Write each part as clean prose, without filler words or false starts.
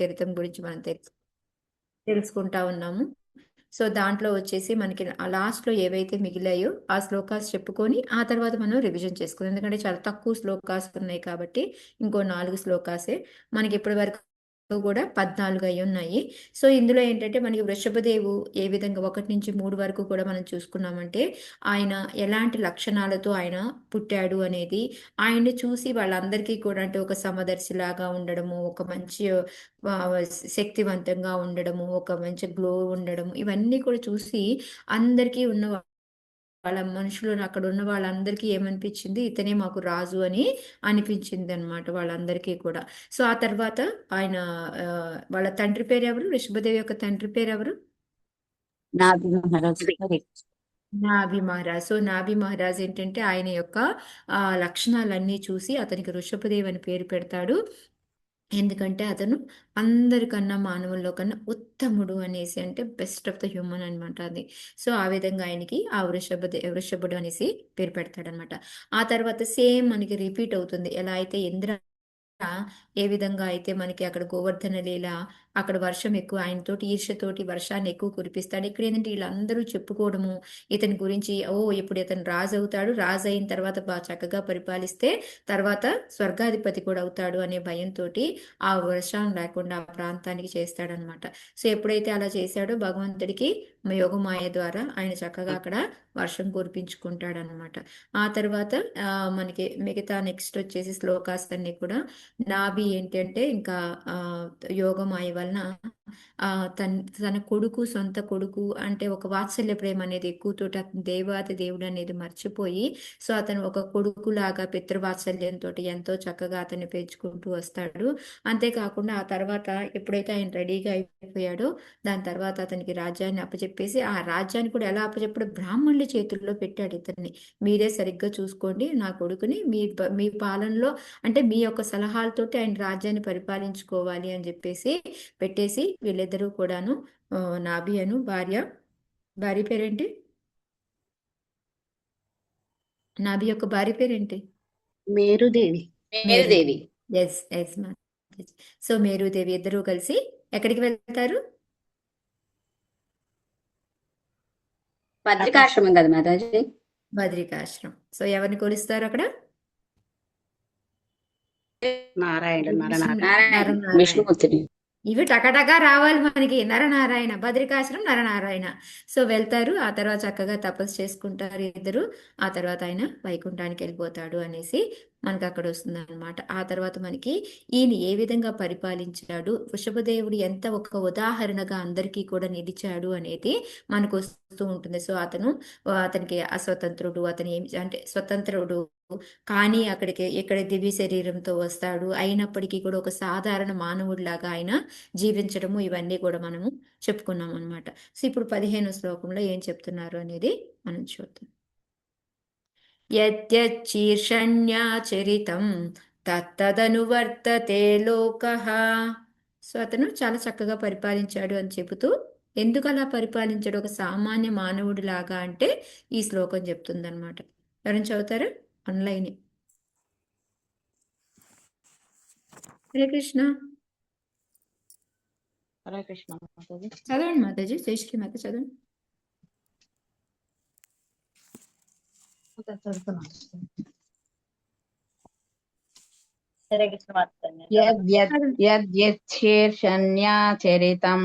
చరిత్ర గురించి మనం తెలుసుకుంటా ఉన్నాము. సో దాంట్లో వచ్చేసి మనకి లాస్ట్లో ఏవైతే మిగిలాయో ఆ శ్లోకాస్ చెప్పుకొని ఆ తర్వాత మనం రివిజన్ చేసుకుందాం. ఎందుకంటే చాలా తక్కువ శ్లోకాస్ ఉన్నాయి కాబట్టి ఇంకో 4 శ్లోకాసే మనకి ఇప్పటి వరకు కూడా 14 అయి ఉన్నాయి. సో ఇందులో ఏంటంటే మనకి వృషభదేవు ఏ విధంగా 1 నుంచి 3 వరకు కూడా మనం చూసుకున్నామంటే ఆయన ఎలాంటి లక్షణాలతో ఆయన పుట్టాడు అనేది, ఆయన్ని చూసి వాళ్ళందరికీ కూడా అంటే ఒక సమదర్శిలాగా ఉండడము, ఒక మంచి శక్తివంతంగా ఉండడము, ఒక మంచి గ్లో ఉండడము, ఇవన్నీ కూడా చూసి అందరికీ ఉన్న వాళ్ళ మనుషులు అక్కడ ఉన్న వాళ్ళందరికీ ఏమనిపించింది, ఇతనే మాకు రాజు అని అనిపించింది అనమాట వాళ్ళందరికీ కూడా. సో ఆ తర్వాత ఆయన వాళ్ళ తండ్రి పేరు ఎవరు, రిషభదేవి యొక్క తండ్రి పేరు ఎవరు? నాభి మహారాజ్. నాభి మహారాజ్. సో నాభి మహారాజ్ ఏంటంటే ఆయన యొక్క లక్షణాలన్నీ చూసి అతనికి ఋషభదేవ్ అని పేరు పెడతాడు. ఎందుకంటే అతను అందరికన్నా మానవుల్లో కన్నా ఉత్తముడు అనేసి, అంటే బెస్ట్ ఆఫ్ ద హ్యూమన్ అనమాట అది. సో ఆ విధంగా ఆయనకి ఆ వృషభుడు అనేసి పేరు పెడతాడనమాట. ఆ తర్వాత సేమ్ మనకి రిపీట్ అవుతుంది. ఎలా అయితే ఇంద్ర ఏ విధంగా అయితే మనకి అక్కడ గోవర్ధన లీల, అక్కడ వర్షం ఎక్కువ, ఆయనతోటి ఈర్ష్యతోటి వర్షాన్ని ఎక్కువ కురిపిస్తాడు. ఇక్కడ ఏంటంటే వీళ్ళందరూ చెప్పుకోవడము ఇతని గురించి, ఓ ఇప్పుడు ఇతను రాజు అవుతాడు, రాజు అయిన తర్వాత బాగా చక్కగా పరిపాలిస్తే తర్వాత స్వర్గాధిపతి కూడా అవుతాడు అనే భయంతో ఆ వర్షం లేకుండా ఆ ప్రాంతానికి చేస్తాడనమాట. సో ఎప్పుడైతే అలా చేశాడో భగవంతుడికి యోగమాయ ద్వారా ఆయన చక్కగా అక్కడ వర్షం కురిపించుకుంటాడనమాట. ఆ తర్వాత మనకి మిగతా నెక్స్ట్ వచ్చేసి శ్లోకాస్ అన్ని కూడా నాభి ఏంటంటే ఇంకా యోగమాయ వలన తన తన కొడుకు, సొంత కొడుకు అంటే ఒక వాత్సల్య ప్రేమ అనేది ఎక్కువతోటి అతను దేవాది దేవుడు అనేది మర్చిపోయి, సో అతను ఒక కొడుకులాగా పితృవాత్సల్యంతో ఎంతో చక్కగా అతన్ని పెంచుకుంటూ వస్తాడు. అంతేకాకుండా ఆ తర్వాత ఎప్పుడైతే ఆయన రెడీగా అయిపోయాడో దాని తర్వాత అతనికి రాజ్యాన్ని అప్పచెప్పేసి, ఆ రాజ్యాన్ని కూడా ఎలా అప్పచెప్పడు, బ్రాహ్మణుల చేతుల్లో పెట్టాడు ఇతన్ని. మీరే సరిగ్గా చూసుకోండి నా కొడుకుని, మీ పాలనలో అంటే మీ యొక్క సలహాలతోటి ఆయన రాజ్యాన్ని పరిపాలించుకోవాలి అని చెప్పేసి పెట్టేసి వీళ్ళిద్దరూ కూడాను నాభి అను భార్య పేరేంటి, నాభి యొక్క భార్య పేరేంటి? మేరుదేవి. మేరుదేవి. ఎస్ ఎస్ మా. సో మేరుదేవి ఇద్దరూ కలిసి ఎక్కడికి వెళ్తారు? బద్రికాశ్రమం కదా మాతాజీ. బద్రికాశ్రమం. సో ఎవరిని కొలుస్తారు అక్కడ? నారాయణ విష్ణుమూర్తిని. ఇవి టకటకా రావాలి మనకి. నరనారాయణ, బద్రికాశ్రమం నరనారాయణ. సో వెళ్తారు, ఆ తర్వాత చక్కగా తపస్సు చేసుకుంటారు ఇద్దరు. ఆ తర్వాత ఆయన వైకుంఠానికి వెళ్ళిపోతాడు అనేసి మనకు అక్కడ వస్తుంది అనమాట. ఆ తర్వాత మనకి ఈయన ఏ విధంగా పరిపాలించాడు, వృషభదేవుడు ఎంత ఒక ఉదాహరణగా అందరికీ కూడా నిలిచాడు అనేది మనకు వస్తూ ఉంటుంది. సో అతనికి అస్వతంత్రుడు, అతని ఏమి అంటే స్వతంత్రుడు కానీ ఇక్కడ దివ్య శరీరంతో వస్తాడు, అయినప్పటికీ కూడా ఒక సాధారణ మానవుడిలాగా ఆయన జీవించడము, ఇవన్నీ కూడా మనము చెప్పుకున్నాం అనమాట. సో ఇప్పుడు 15వ శ్లోకంలో ఏం చెప్తున్నారు అనేది మనం చూద్దాం. యత్యచ్చీర్షణ్యాచరితం తత్తదనువర్తతే లోకః. సో అతను చాలా చక్కగా పరిపాలించాడు అని చెబుతూ, ఎందుకు అలా పరిపాలించాడు ఒక సామాన్య మానవుడి లాగా అంటే ఈ శ్లోకం చెప్తుంది అనమాట. ఎవరైనా చదువుతారా? ఆన్లైన్. హరే కృష్ణ. హరే కృష్ణ మాతాజీ. చదవండి మాతాజీ, జయశ్రీ మాత చదవండి. యద్యచ్చీర్షణ్యాచరితం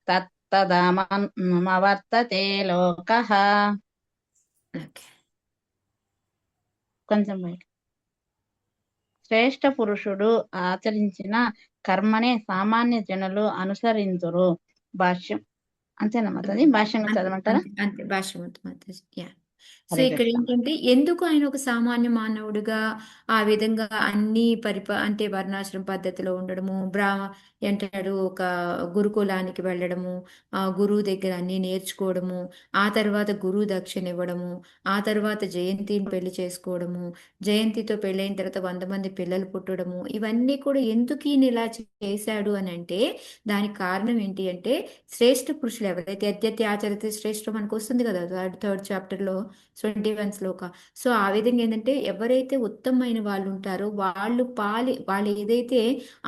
తత్తదమవర్తతే లోకః. కొంచెం బయట. శ్రేష్ఠ పురుషుడు ఆచరించిన కర్మనే సామాన్య జనులు అనుసరింతురు. భాష్యం అంతేనా మాతాజీ? భాష్యంగా చదవమంటారా? అంతే భాష్యం మాతాజీ. యా. సో ఇక్కడ ఏంటంటే ఎందుకు ఆయన ఒక సామాన్య మానవుడిగా ఆ విధంగా అన్ని అంటే వర్ణాశ్రమ పద్ధతిలో ఉండడము, అంటాడు ఒక గురుకులానికి వెళ్ళడము, ఆ గురువు దగ్గర అన్ని నేర్చుకోవడము, ఆ తర్వాత గురువు దక్షిణ ఇవ్వడము, ఆ తర్వాత జయంతిని పెళ్లి చేసుకోవడము, జయంతితో పెళ్ళైన తర్వాత 100 మంది పిల్లలు పుట్టడము, ఇవన్నీ కూడా ఎందుకు ఈయన ఇలా చేశాడు అని అంటే దానికి కారణం ఏంటి అంటే శ్రేష్ఠ పురుషులు ఎవరైతే అద్యత్య ఆచరితే శ్రేష్ఠ మనకు వస్తుంది కదా థర్డ్ చాప్టర్లో. 21 శ్లోక. సో ఆ విధంగా ఏంటంటే ఎవరైతే ఉత్తమమైన వాళ్ళు ఉంటారో వాళ్ళు ఏదైతే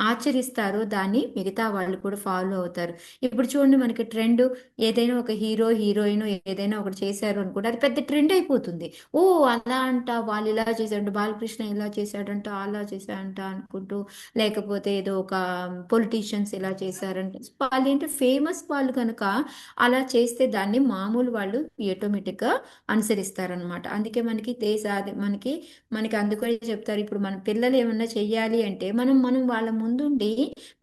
ఆచరిస్తారో దాన్ని మిగతా వాళ్ళు కూడా ఫాలో అవుతారు. ఇప్పుడు చూడండి, మనకి ట్రెండ్ ఏదైనా ఒక హీరోయిన్ ఏదైనా ఒకటి చేశారు అనుకుంటే అది పెద్ద ట్రెండ్ అయిపోతుంది. ఓ అలా అంట, వాళ్ళు ఇలా చేశారంట, బాలకృష్ణ ఇలా చేశాడంట, అలా చేశాడంట అనుకుంటూ, లేకపోతే ఏదో ఒక పొలిటీషియన్స్ ఇలా చేశారంట. వాళ్ళు ఏంటి ఫేమస్ వాళ్ళు కనుక అలా చేస్తే దాన్ని మామూలు వాళ్ళు ఆటోమేటిక్గా అనుసరిస్తారనమాట. అందుకే మనకి మనకి మనకి అందుకని చెప్తారు, ఇప్పుడు మన పిల్లలు ఏమన్నా చెయ్యాలి అంటే మనం వాళ్ళ ముందుండి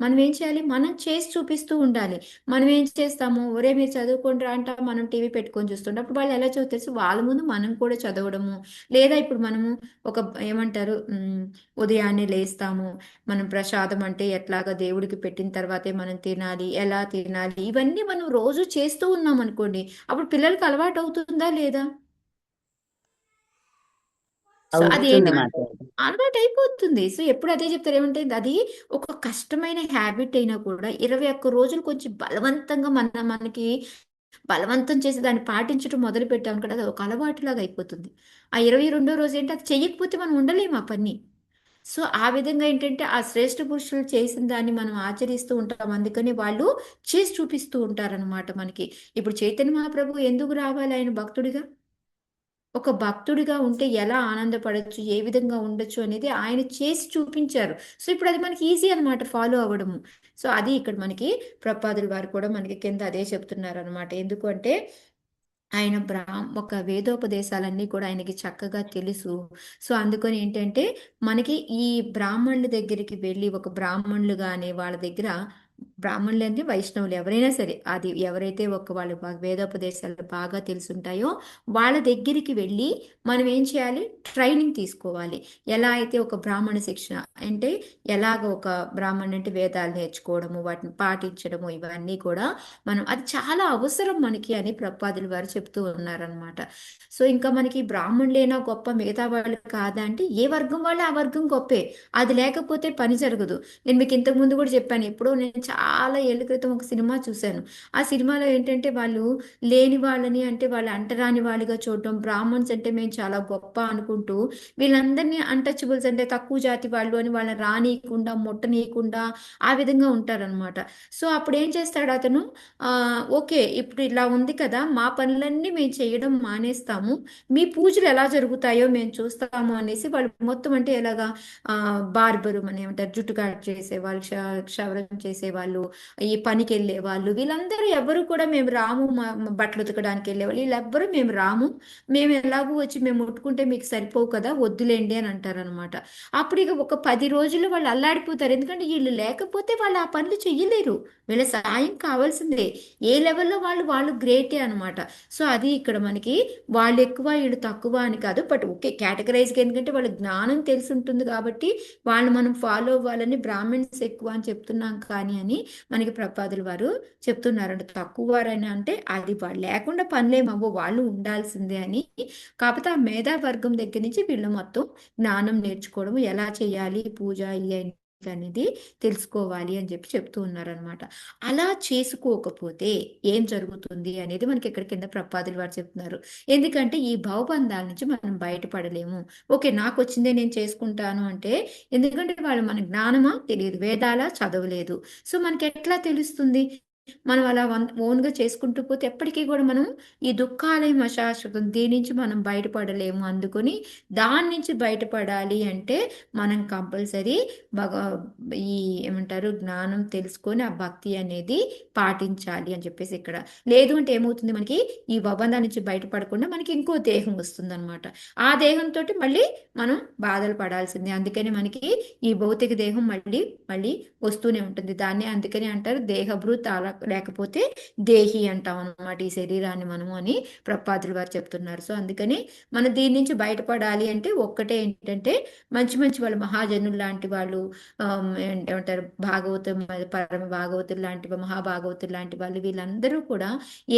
మనం ఏం చేయాలి, మనం చేసి చూపిస్తూ ఉండాలి. మనం ఏం చేస్తాము, ఒరే మీరు చదువుకుంటారా అంట, మనం టీవీ పెట్టుకొని చూస్తుంటాం. అప్పుడు వాళ్ళు ఎలా చదువుతారు, వాళ్ళ ముందు మనం కూడా చదవడము. లేదా ఇప్పుడు మనము ఒక ఏమంటారు, ఉదయాన్నే లేస్తాము, మనం ప్రసాదం అంటే ఎట్లాగా దేవుడికి పెట్టిన తర్వాతే మనం తినాలి, ఎలా తినాలి, ఇవన్నీ మనం రోజు చేస్తూ ఉన్నాం అనుకోండి, అప్పుడు పిల్లలకి అలవాటు అవుతుందా లేదా? సో అది అవుతుంది ఏంటి, మాట్లాడు. అలవాటు అయిపోతుంది. సో ఎప్పుడు అదే చెప్తారు, ఏమంటే అది ఒక కష్టమైన హ్యాబిట్ అయినా కూడా 21 రోజులు కొంచెం బలవంతంగా మనకి బలవంతం చేసి దాన్ని పాటించడం మొదలు పెట్టాం కదా, అది ఒక అలవాటులాగా అయిపోతుంది. ఆ 22వ రోజు ఏంటి, అది చెయ్యకపోతే మనం ఉండలేము ఆ పని. సో ఆ విధంగా ఏంటంటే ఆ శ్రేష్ఠ పురుషులు చేసిన దాన్ని మనం ఆచరిస్తూ ఉంటాం. అందుకని వాళ్ళు చేసి చూపిస్తూ ఉంటారనమాట మనకి. ఇప్పుడు చైతన్య మహాప్రభు ఎందుకు రావాలి ఆయన భక్తుడిగా? ఒక భక్తుడిగా ఉంటే ఎలా ఆనందపడొచ్చు, ఏ విధంగా ఉండొచ్చు అనేది ఆయన చేసి చూపించారు. సో ఇప్పుడు అది మనకి ఈజీ అనమాట ఫాలో అవ్వడము. సో అది ఇక్కడ మనకి ప్రపాదుల వారు కూడా మనకి కింద అదే చెప్తున్నారు అనమాట. ఎందుకు అంటే ఆయన ఒక వేదోపదేశాలన్నీ కూడా ఆయనకి చక్కగా తెలుసు. సో అందుకని ఏంటంటే మనకి ఈ బ్రాహ్మణుల దగ్గరికి వెళ్ళి, ఒక బ్రాహ్మణులు కానీ వాళ్ళ దగ్గర, బ్రాహ్మణులు అంటే వైష్ణవులు ఎవరైనా సరే, అది ఎవరైతే ఒక వాళ్ళు వేదోపదేశాలు బాగా తెలుసుంటాయో వాళ్ళ దగ్గరికి వెళ్ళి మనం ఏం చేయాలి, ట్రైనింగ్ తీసుకోవాలి. ఎలా అయితే ఒక బ్రాహ్మణ శిక్షణ అంటే, ఎలాగ ఒక బ్రాహ్మణుడు అంటే వేదాలు నేర్చుకోవడము, వాటిని పాటించడము, ఇవన్నీ కూడా మనం అది చాలా అవసరం మనకి అని ప్రపాదులు వారు చెప్తూ ఉన్నారనమాట. సో ఇంకా మనకి బ్రాహ్మణులైనా గొప్ప, మిగతా వాళ్ళు కాదా అంటే, ఏ వర్గం వాళ్ళు ఆ వర్గం గొప్పే. అది లేకపోతే పని జరగదు. నేను మీకు ఇంతకు ముందు కూడా చెప్పాను, ఎప్పుడో నేను చాలా ఏళ్ళ క్రితం ఒక సినిమా చూశాను. ఆ సినిమాలో ఏంటంటే వాళ్ళు లేని వాళ్ళని అంటే వాళ్ళు అంటరాని వాళ్ళుగా చూడటం, బ్రాహ్మణ్స్ అంటే మేము చాలా గొప్ప అనుకుంటూ వీళ్ళందరినీ అన్టచబుల్స్ అంటే తక్కువ జాతి వాళ్ళు అని వాళ్ళని రానీయకుండా ముట్టనీయకుండా ఆ విధంగా ఉంటారనమాట. సో అప్పుడు ఏం చేస్తాడు అతను, ఆ, ఓకే ఇప్పుడు ఇలా ఉంది కదా, మా పనులన్నీ మేము చేయడం మానేస్తాము, మీ పూజలు ఎలా జరుగుతాయో మేము చూస్తాము అనేసి వాళ్ళు మొత్తం అంటే ఎలాగా, బార్బరు మన ఏమంటారు, జుట్టు కట్ చేసేవాళ్ళు, క్షవరం చేసేవాళ్ళు, ఈ పనికి వెళ్ళే వాళ్ళు, వీళ్ళందరూ ఎవరు కూడా మేము రాము, మా బట్టలు ఉతకడానికి వెళ్ళేవాళ్ళు వీళ్ళెవ్వరూ మేము రాము, మేము ఎలాగూ వచ్చి మేము ముట్టుకుంటే మీకు సరిపోవు కదా, వద్దులేండి అని అంటారనమాట. అప్పుడు ఇక ఒక 10 రోజులు వాళ్ళు అల్లాడిపోతారు. ఎందుకంటే వీళ్ళు లేకపోతే వాళ్ళు ఆ పనులు చెయ్యలేరు, వీళ్ళ సాయం కావాల్సిందే. ఏ లెవెల్లో వాళ్ళు గ్రేటే అనమాట. సో అది ఇక్కడ మనకి వాళ్ళు ఎక్కువ వీళ్ళు తక్కువ అని కాదు, బట్ ఓకే కేటగరైజ్గా, ఎందుకంటే వాళ్ళ జ్ఞానం తెలిసి ఉంటుంది కాబట్టి వాళ్ళు మనం ఫాలో అవ్వాలని, బ్రాహ్మిన్స్ ఎక్కువ అని చెప్తున్నాం కానీ అని మనకి ప్రపాదులు వారు చెప్తున్నారంట. తక్కువ వారని అంటే అది వాళ్ళు లేకుండా పనులేమవ్వవు, వాళ్ళు ఉండాల్సిందే అని. కాకపోతే ఆ మేధా వర్గం దగ్గర నుంచి వీళ్ళు మొత్తం జ్ఞానం నేర్చుకోవడం, ఎలా చేయాలి పూజ ఇవి అనేది తెలుసుకోవాలి అని చెప్పి చెప్తూ ఉన్నారనమాట. అలా చేసుకోకపోతే ఏం జరుగుతుంది అనేది మనకి ఇక్కడ కింద ప్రపాదులు వారు చెప్తున్నారు. ఎందుకంటే ఈ భవబంధాల నుంచి మనం బయటపడలేము. ఓకే నాకు వచ్చిందే నేను చేసుకుంటాను అంటే, ఎందుకంటే వాళ్ళు మన జ్ఞానమా తెలియదు, వేదాలా చదవలేదు. సో మనకి ఎట్లా తెలుస్తుంది, మనం అలా ఓన్గా చేసుకుంటూ పోతే ఎప్పటికీ కూడా మనం ఈ దుఃఖాలయం అశాశ్వతం, దీని నుంచి మనం బయటపడలేము. అందుకొని దాని నుంచి బయటపడాలి అంటే మనం కంపల్సరీ భగ ఈ ఏమంటారు జ్ఞానం తెలుసుకొని ఆ భక్తి అనేది పాటించాలి అని చెప్పేసి ఇక్కడ. లేదు అంటే ఏమవుతుంది, మనకి ఈ భవబంధం నుంచి బయటపడకుండా మనకి ఇంకో దేహం వస్తుంది అనమాట. ఆ దేహంతో మళ్ళీ మనం బాధలు పడాల్సిందే. అందుకని మనకి ఈ భౌతిక దేహం మళ్ళీ మళ్ళీ వస్తూనే ఉంటుంది. దాన్ని అందుకని అంటారు దేహభృత్, అలా లేకపోతే దేహి అంటాం అనమాట ఈ శరీరాన్ని మనము అని ప్రపాదులు వారు చెప్తున్నారు. సో అందుకని మనం దీని నుంచి బయటపడాలి అంటే ఒక్కటే ఏంటంటే, మంచి మంచి వాళ్ళు మహాజనులు లాంటి వాళ్ళు, ఏమంటారు భాగవతం, పరమ భాగవతులు లాంటి మహాభాగవతులు లాంటి వాళ్ళు, వీళ్ళందరూ కూడా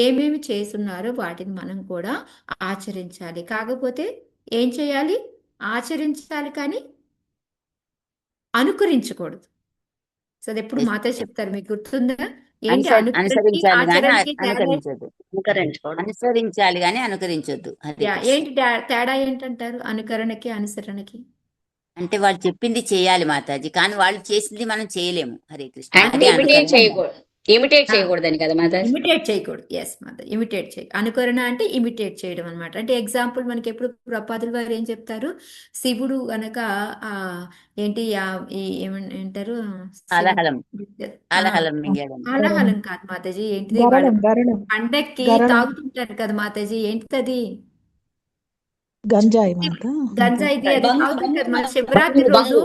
ఏమేమి చేస్తున్నారో వాటిని మనం కూడా ఆచరించాలి. కాకపోతే ఏం చేయాలి, ఆచరించాలి కానీ అనుకరించకూడదు. సో అది ఎప్పుడు మాతో చెప్తారు, మీకు గుర్తుందా? ఏంటి అనుకరణకి అనుసరించాలి గాని ఆచరణకి తేడా అనుకరించొద్దు. అనుకరించుకోవడం. అనుసరించాలి గాని అనుకరించొద్దు. హరే కృష్ణ. ఏంటి తేడా ఏంటంటారు అనుకరణకి అనుసరణకి? అంటే వాళ్ళు చెప్పింది చేయాలి మాతాజీ, కానీ వాళ్ళు చేసింది మనం చేయలేము. హరే కృష్ణ. అంటే అదే ఇమిటేట్ అనుకరణ. చేయకూడదు, ఇమిటేట్ చేయకూడదని కదా మాతాజీ. ఇమిటేట్ చేయకూడదు. ఎస్ మదర్, ఇమిటేట్ చేయ అనుకరణ అంటే ఇమిటేట్ చేయడం అనమాట. అంటే ఎగ్జాంపుల్ మనకి ఎప్పుడు ప్రపాదులు వారు ఏం చెప్తారు, శివుడు గనక ఆ ఏంటి ఏమంటారు, అలహలం ఆ, అలహలం మింగేయడం. ఆలాహలం కాదు మాతాజీ, ఏంటిది వాళ్ళ గరణం గరణం పండక్కి గరణం తాగుతుంటారు కదా మాతాజీ, ఏంటిది గంజాయి మాత గంజాయిది, అది బంగు తాగుతుంటారు మన బంగు శివరాత్రి బంగు రోజు.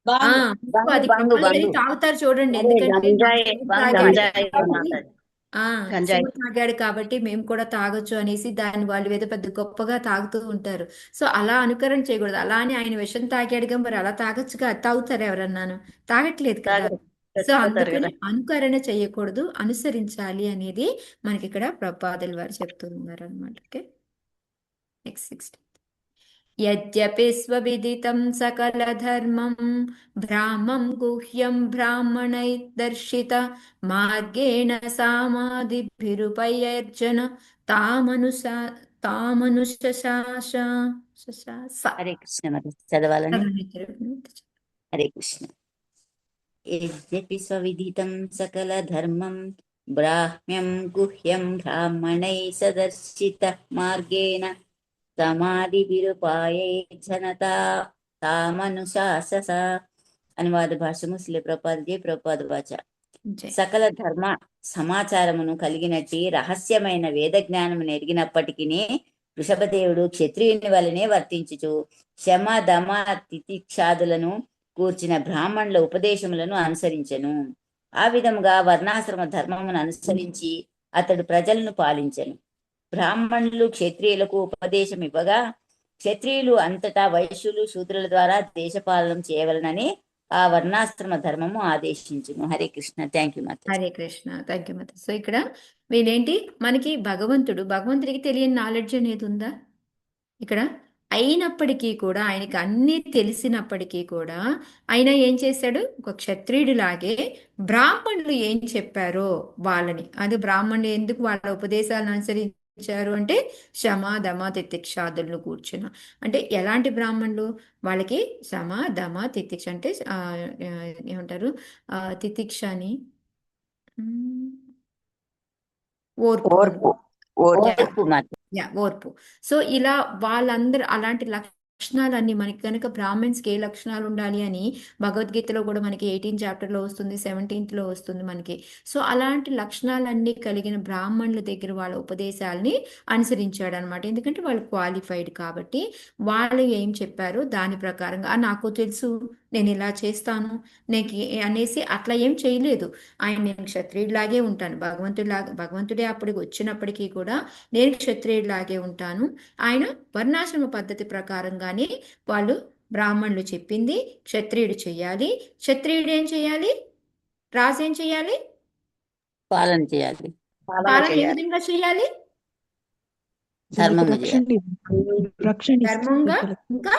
బంగు ఆ బంగు అది బంగు కావాలి అని బంగు తాగుతారు చూడండి, అదే ఎందుకంటే గంజాయి శివుడు బంగు తాగాడు గంజాయి కాబట్టి. మాతాజీ. ఆ గంజాయి శివుడు తాగాడు కాబట్టి మేము కూడా తాగొచ్చు అనేసి దాన్ని వాళ్ళు ఏదో పెద్ద గొప్పగా తాగుతూ ఉంటారు. సో అలా అనుకరణ చేయకూడదు. అలా అని ఆయన విషం తాగాడుగా మరి అలా తాగొచ్చుగా, తాగుతారు ఎవరన్నాను? తాగట్లేదు కదా. తాగి సో చచ్చిపోతారు అందుకని కదా. అనుకరణ చేయకూడదు, అనుసరించాలి అనేది మనకి ఇక్కడ ప్రపాదుల వారు చెప్తూ ఉన్నారు అనమాట. Okay, next 16. యద్యపి స్వవిదితం సకలధర్మం భ్రామం గుహ్యం బ్రాహ్మణైర్దర్శిత మార్గేణ సామాదిభిరుపయర్జన తామనుసా తామనుశాస శశాస. హరే కృష్ణ. మరి చదవాలని. చదవండి. హరే కృష్ణ. యద్యపి స్వవిదితం సకల ధర్మం బ్రాహ్మ్యం గుహ్యం బ్రాహ్మణై సదర్శిత మార్గేణ సమాధి విరుపాయే జనతా తామనుశాసస. అనువాద భాషము శ్రీ ప్రపాద వాచ. జై. సకల ధర్మ సమాచారమును కలిగినట్టి రహస్యమైన వేద జ్ఞానమును ఎరిగినప్పటికీ వృషభదేవుడు క్షత్రియుని వలనే వర్తించుచు శమ దమ తితిక్షాదులను కూర్చిన బ్రాహ్మణుల ఉపదేశములను అనుసరించెను. ఆ విధముగా వర్ణాశ్రమ ధర్మమును అనుసరించి అతడు ప్రజలను పాలించెను. బ్రాహ్మణులు క్షత్రియులకు ఉపదేశం ఇవ్వగా క్షత్రియులు అంతటా వైశ్యులు శూద్రుల ద్వారా దేశపాలనం చేయవలనని ఆ వర్ణాశ్రమ ధర్మము ఆదేశించును. Hare Krishna. Thank you Mata. Hare Krishna, thank you మత. సో ఇక్కడ వీళ్ళేంటి, మనకి భగవంతుడికి తెలియని నాలెడ్జ్ అనేది ఉందా ఇక్కడ? అయినప్పటికీ కూడా ఆయనకి అన్నీ తెలిసినప్పటికీ కూడా ఆయన ఏం చేశాడు, ఒక క్షత్రియుడిలాగే బ్రాహ్మణులు ఏం చెప్పారో వాళ్ళని, అది బ్రాహ్మణులు ఎందుకు వాళ్ళ ఉపదేశాలను అనుసరించారు అంటే శమ దమ తితిక్షాదులను కూర్చున్న, అంటే ఎలాంటి బ్రాహ్మణులు, వాళ్ళకి శమ దమ తితిక్ష అంటే ఏమంటారు, తితిక్ష అని ఓర్పు ఓర్పు ఓర్పు మాత. ఓర్పు. సో ఇలా వాళ్ళందరూ అలాంటి లక్షణాలన్నీ మనకి కనుక బ్రాహ్మణ్స్కి ఏ లక్షణాలు ఉండాలి అని భగవద్గీతలో కూడా మనకి 18 చాప్టర్లో వస్తుంది, 17th వస్తుంది మనకి. సో అలాంటి లక్షణాలన్నీ కలిగిన బ్రాహ్మణుల దగ్గర వాళ్ళ ఉపదేశాలని అనుసరించాడు అనమాట. ఎందుకంటే వాళ్ళు క్వాలిఫైడ్ కాబట్టి వాళ్ళు ఏం చెప్పారో దాని ప్రకారంగా నాకు తెలుసు, నేను ఇలా చేస్తాను నీకు అనేసి అట్లా ఏం చేయలేదు ఆయన. నేను క్షత్రియుడిలాగే ఉంటాను, భగవంతుడే అప్పటికి వచ్చినప్పటికీ కూడా నేను క్షత్రియుడిలాగే ఉంటాను. ఆయన వర్ణాశ్రమ పద్ధతి ప్రకారంగానే వాళ్ళు బ్రాహ్మణులు చెప్పింది క్షత్రియుడు చెయ్యాలి. క్షత్రియుడు ఏం చేయాలి, రాజు ఏం చేయాలి, పాలన చేయాలి, పాలన ఏ విధంగా చేయాలి, ధర్మంగా రక్షణ చేయాలి, రక్షణ ధర్మంగా, ఇంకా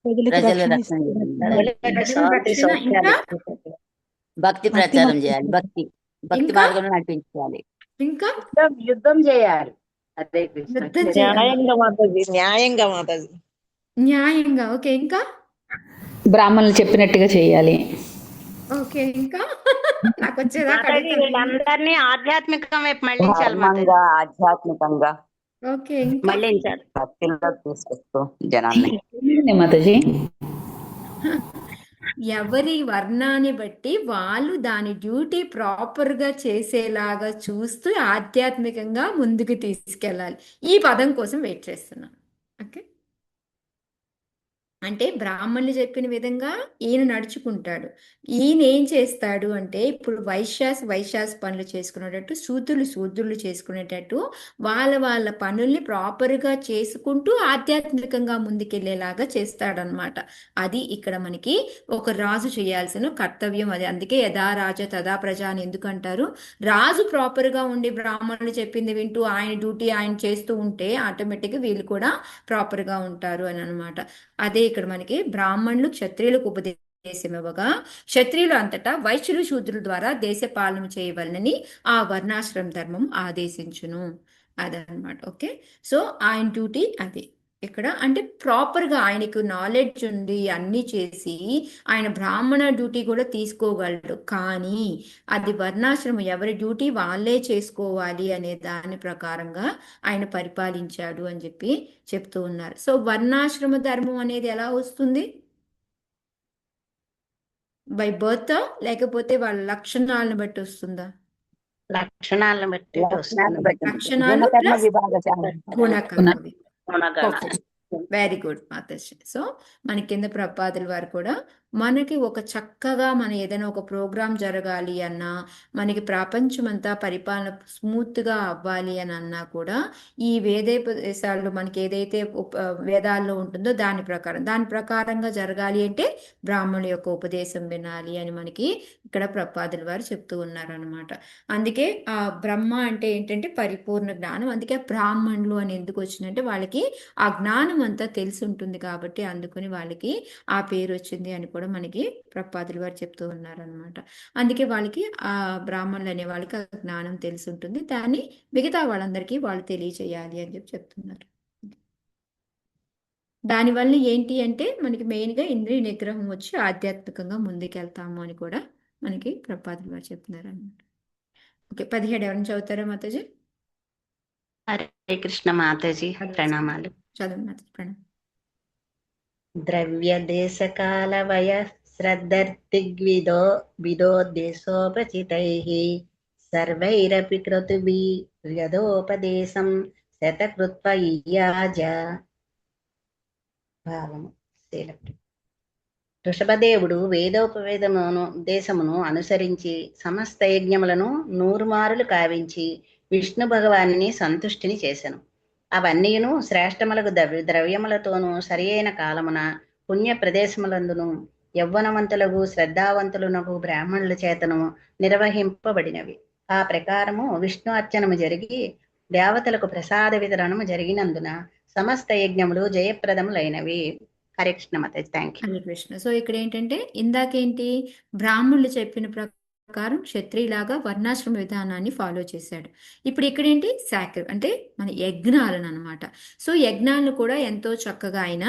ప్రజలకు ప్రజల రక్షణ రక్షణ చేయాలి, ప్రజల రక్షణ, ఇంకా భక్తి ప్రచారం చేయాలి, భక్తి ఇంకా మార్గంలో నడిపించాలి, ఇంకా యుద్ధం చేయాలి. అదే కృష్ణ. యుద్ధం చేయాలి, న్యాయంగా మాతాజీ న్యాయంగా. ఓకే, ఇంకా బ్రాహ్మణులు చెప్పినట్టుగా చేయాలి. ఓకే, ఇంకా నాకు వచ్చేదాకా మాతాజీ అడుగుతాను. వీళ్ళందరినీ ఆధ్యాత్మికం వైపు మళ్ళించాలి మాతాజీ. ధర్మంగా ఆధ్యాత్మికంగా ఓకే, ఇంకా మళ్ళించాలి. భక్తిలో తీసుకొస్తూ జనాల్ని. మాతాజీ ఎవరి వర్ణాన్ని బట్టి వాళ్ళు దాని డ్యూటీ ప్రాపర్గా చేసేలాగా చూస్తూ ఆధ్యాత్మికంగా ముందుకు తీసుకెళ్ళాలి. ఈ పదం కోసం వెయిట్ చేస్తున్నాను. ఓకే, అంటే బ్రాహ్మణులు చెప్పిన విధంగా ఈయన నడుచుకుంటాడు. ఈయన ఏం చేస్తాడు అంటే ఇప్పుడు వైశ్యాస్ పనులు చేసుకునేటట్టు, శూద్రులు చేసుకునేటట్టు వాళ్ళ పనుల్ని ప్రాపర్గా చేసుకుంటూ ఆధ్యాత్మికంగా ముందుకెళ్ళేలాగా చేస్తాడనమాట. అది ఇక్కడ మనకి ఒక రాజు చేయాల్సిన కర్తవ్యం. అది అందుకే యథా రాజ తదా ప్రజ అని ఎందుకంటారు. రాజు ప్రాపర్గా ఉండి బ్రాహ్మణులు చెప్పింది వింటూ ఆయన డ్యూటీ ఆయన చేస్తూ ఉంటే ఆటోమేటిక్గా వీళ్ళు కూడా ప్రాపర్గా ఉంటారు అని అనమాట. అదే ఇక్కడ మనకి బ్రాహ్మణులు క్షత్రియులకు ఉపదేశమివ్వగా క్షత్రియులు అంతటా వైశ్యులు శూద్రుల ద్వారా దేశ పాలన చేయవలనని ఆ వర్ణాశ్రమ ధర్మం ఆదేశించును. అదనమాట. ఓకే. సో ఆయన డ్యూటీ అది. ఇక్కడ అంటే ప్రాపర్గా ఆయనకు నాలెడ్జ్ ఉండి అన్నీ చేసి ఆయన బ్రాహ్మణ డ్యూటీ కూడా తీసుకోగలడు. కానీ అది వర్ణాశ్రమం ఎవరి డ్యూటీ వాళ్ళే చేసుకోవాలి అనే దాని ప్రకారంగా ఆయన పరిపాలించాడు అని చెప్పి చెప్తూ ఉన్నారు. సో వర్ణాశ్రమ ధర్మం అనేది ఎలా వస్తుంది? బై బర్త్ లేకపోతే వాళ్ళ లక్షణాలను బట్టి వస్తుందా? లక్షణాలను బట్టి లక్షణాలను వస్తుంది. బట్టి లక్షణాలు గుణకర్మ ప్లస్ విభాగ గుణకర్మవి. గుణగణ. Very good Mataji. సో మన కింద ప్రపాదుల వారు కూడా మనకి ఒక చక్కగా మన ఏదైనా ఒక ప్రోగ్రాం జరగాలి అన్నా, మనకి ప్రపంచమంతా పరిపాలన స్మూత్గా అవ్వాలి అని అన్నా కూడా ఈ వేదోపదేశాల్లో మనకి ఏదైతే వేదాల్లో ఉంటుందో దాని ప్రకారంగా జరగాలి అంటే బ్రాహ్మణుల యొక్క ఉపదేశం వినాలి అని మనకి ఇక్కడ ప్రపాదుల వారు చెప్తూ ఉన్నారనమాట. అందుకే ఆ బ్రహ్మ అంటే ఏంటంటే పరిపూర్ణ జ్ఞానం. అందుకే బ్రాహ్మణులు అని ఎందుకు వచ్చిందంటే వాళ్ళకి ఆ జ్ఞానం అంతా తెలిసి ఉంటుంది కాబట్టి అందుకని వాళ్ళకి ఆ పేరు వచ్చింది అని కూడా మనకి ప్రపాదుల వారు చెప్తూ ఉన్నారనమాట. అందుకే వాళ్ళకి ఆ బ్రాహ్మణులు అనే వాళ్ళకి ఆ జ్ఞానం తెలిసి ఉంటుంది. దాన్ని మిగతా వాళ్ళందరికీ వాళ్ళు తెలియచేయాలి అని చెప్పి చెప్తున్నారు. దానివల్ల ఏంటి అంటే మనకి మెయిన్గా ఇంద్రియ నిగ్రహం వచ్చి ఆధ్యాత్మికంగా ముందుకెళ్తాము అని కూడా మనకి ప్రపాదుల వారు చెప్తున్నారు అనమాట. ఓకే. 17 ఎవరిని చదువుతారా మాతాజీ? హరే కృష్ణ మాతాజీ, ప్రణామాలు. చదువు మాతాజీ. ప్రణామం. ద్రవ్య దేశ కాల వయ శ్రద్ధర్తిగ్విదో విదోద్దేశోపచితైః సర్వైరపి క్రతుభిర్యదోపదేశం శతకృత్వ ఇయాజ. భావము. వృషభదేవుడు వేదోపవేదమును దేశమును అనుసరించి సమస్త యజ్ఞములను 100 మారులు కావించి విష్ణు భగవానుని సంతుష్టిని చేసెను. అవన్నీను శ్రేష్టములకు ద్రవ్యములతోనూ సరి అయిన కాలమున పుణ్య ప్రదేశములందును యవ్వనవంతులకు శ్రద్ధావంతులకు బ్రాహ్మణుల చేతను నిర్వహింపబడినవి. ఆ ప్రకారము విష్ణు అర్చనము జరిగి దేవతలకు ప్రసాద వితరణము జరిగినందున సమస్త యజ్ఞములు జయప్రదములైనవి. హరే కృష్ణ మాతాజీ. Thank you. Hare Krishna. So ఇక్కడ ఏంటంటే ఇందాకేంటి బ్రాహ్మణులు చెప్పిన ప్రకారం క్షత్రియులాగా వర్ణాశ్రమ విధానాన్ని ఫాలో చేశాడు. ఇప్పుడు ఇక్కడ ఏంటి అంటే మన యజ్ఞాలను అనమాట. సో యజ్ఞాలను కూడా ఎంతో చక్కగా ఆయన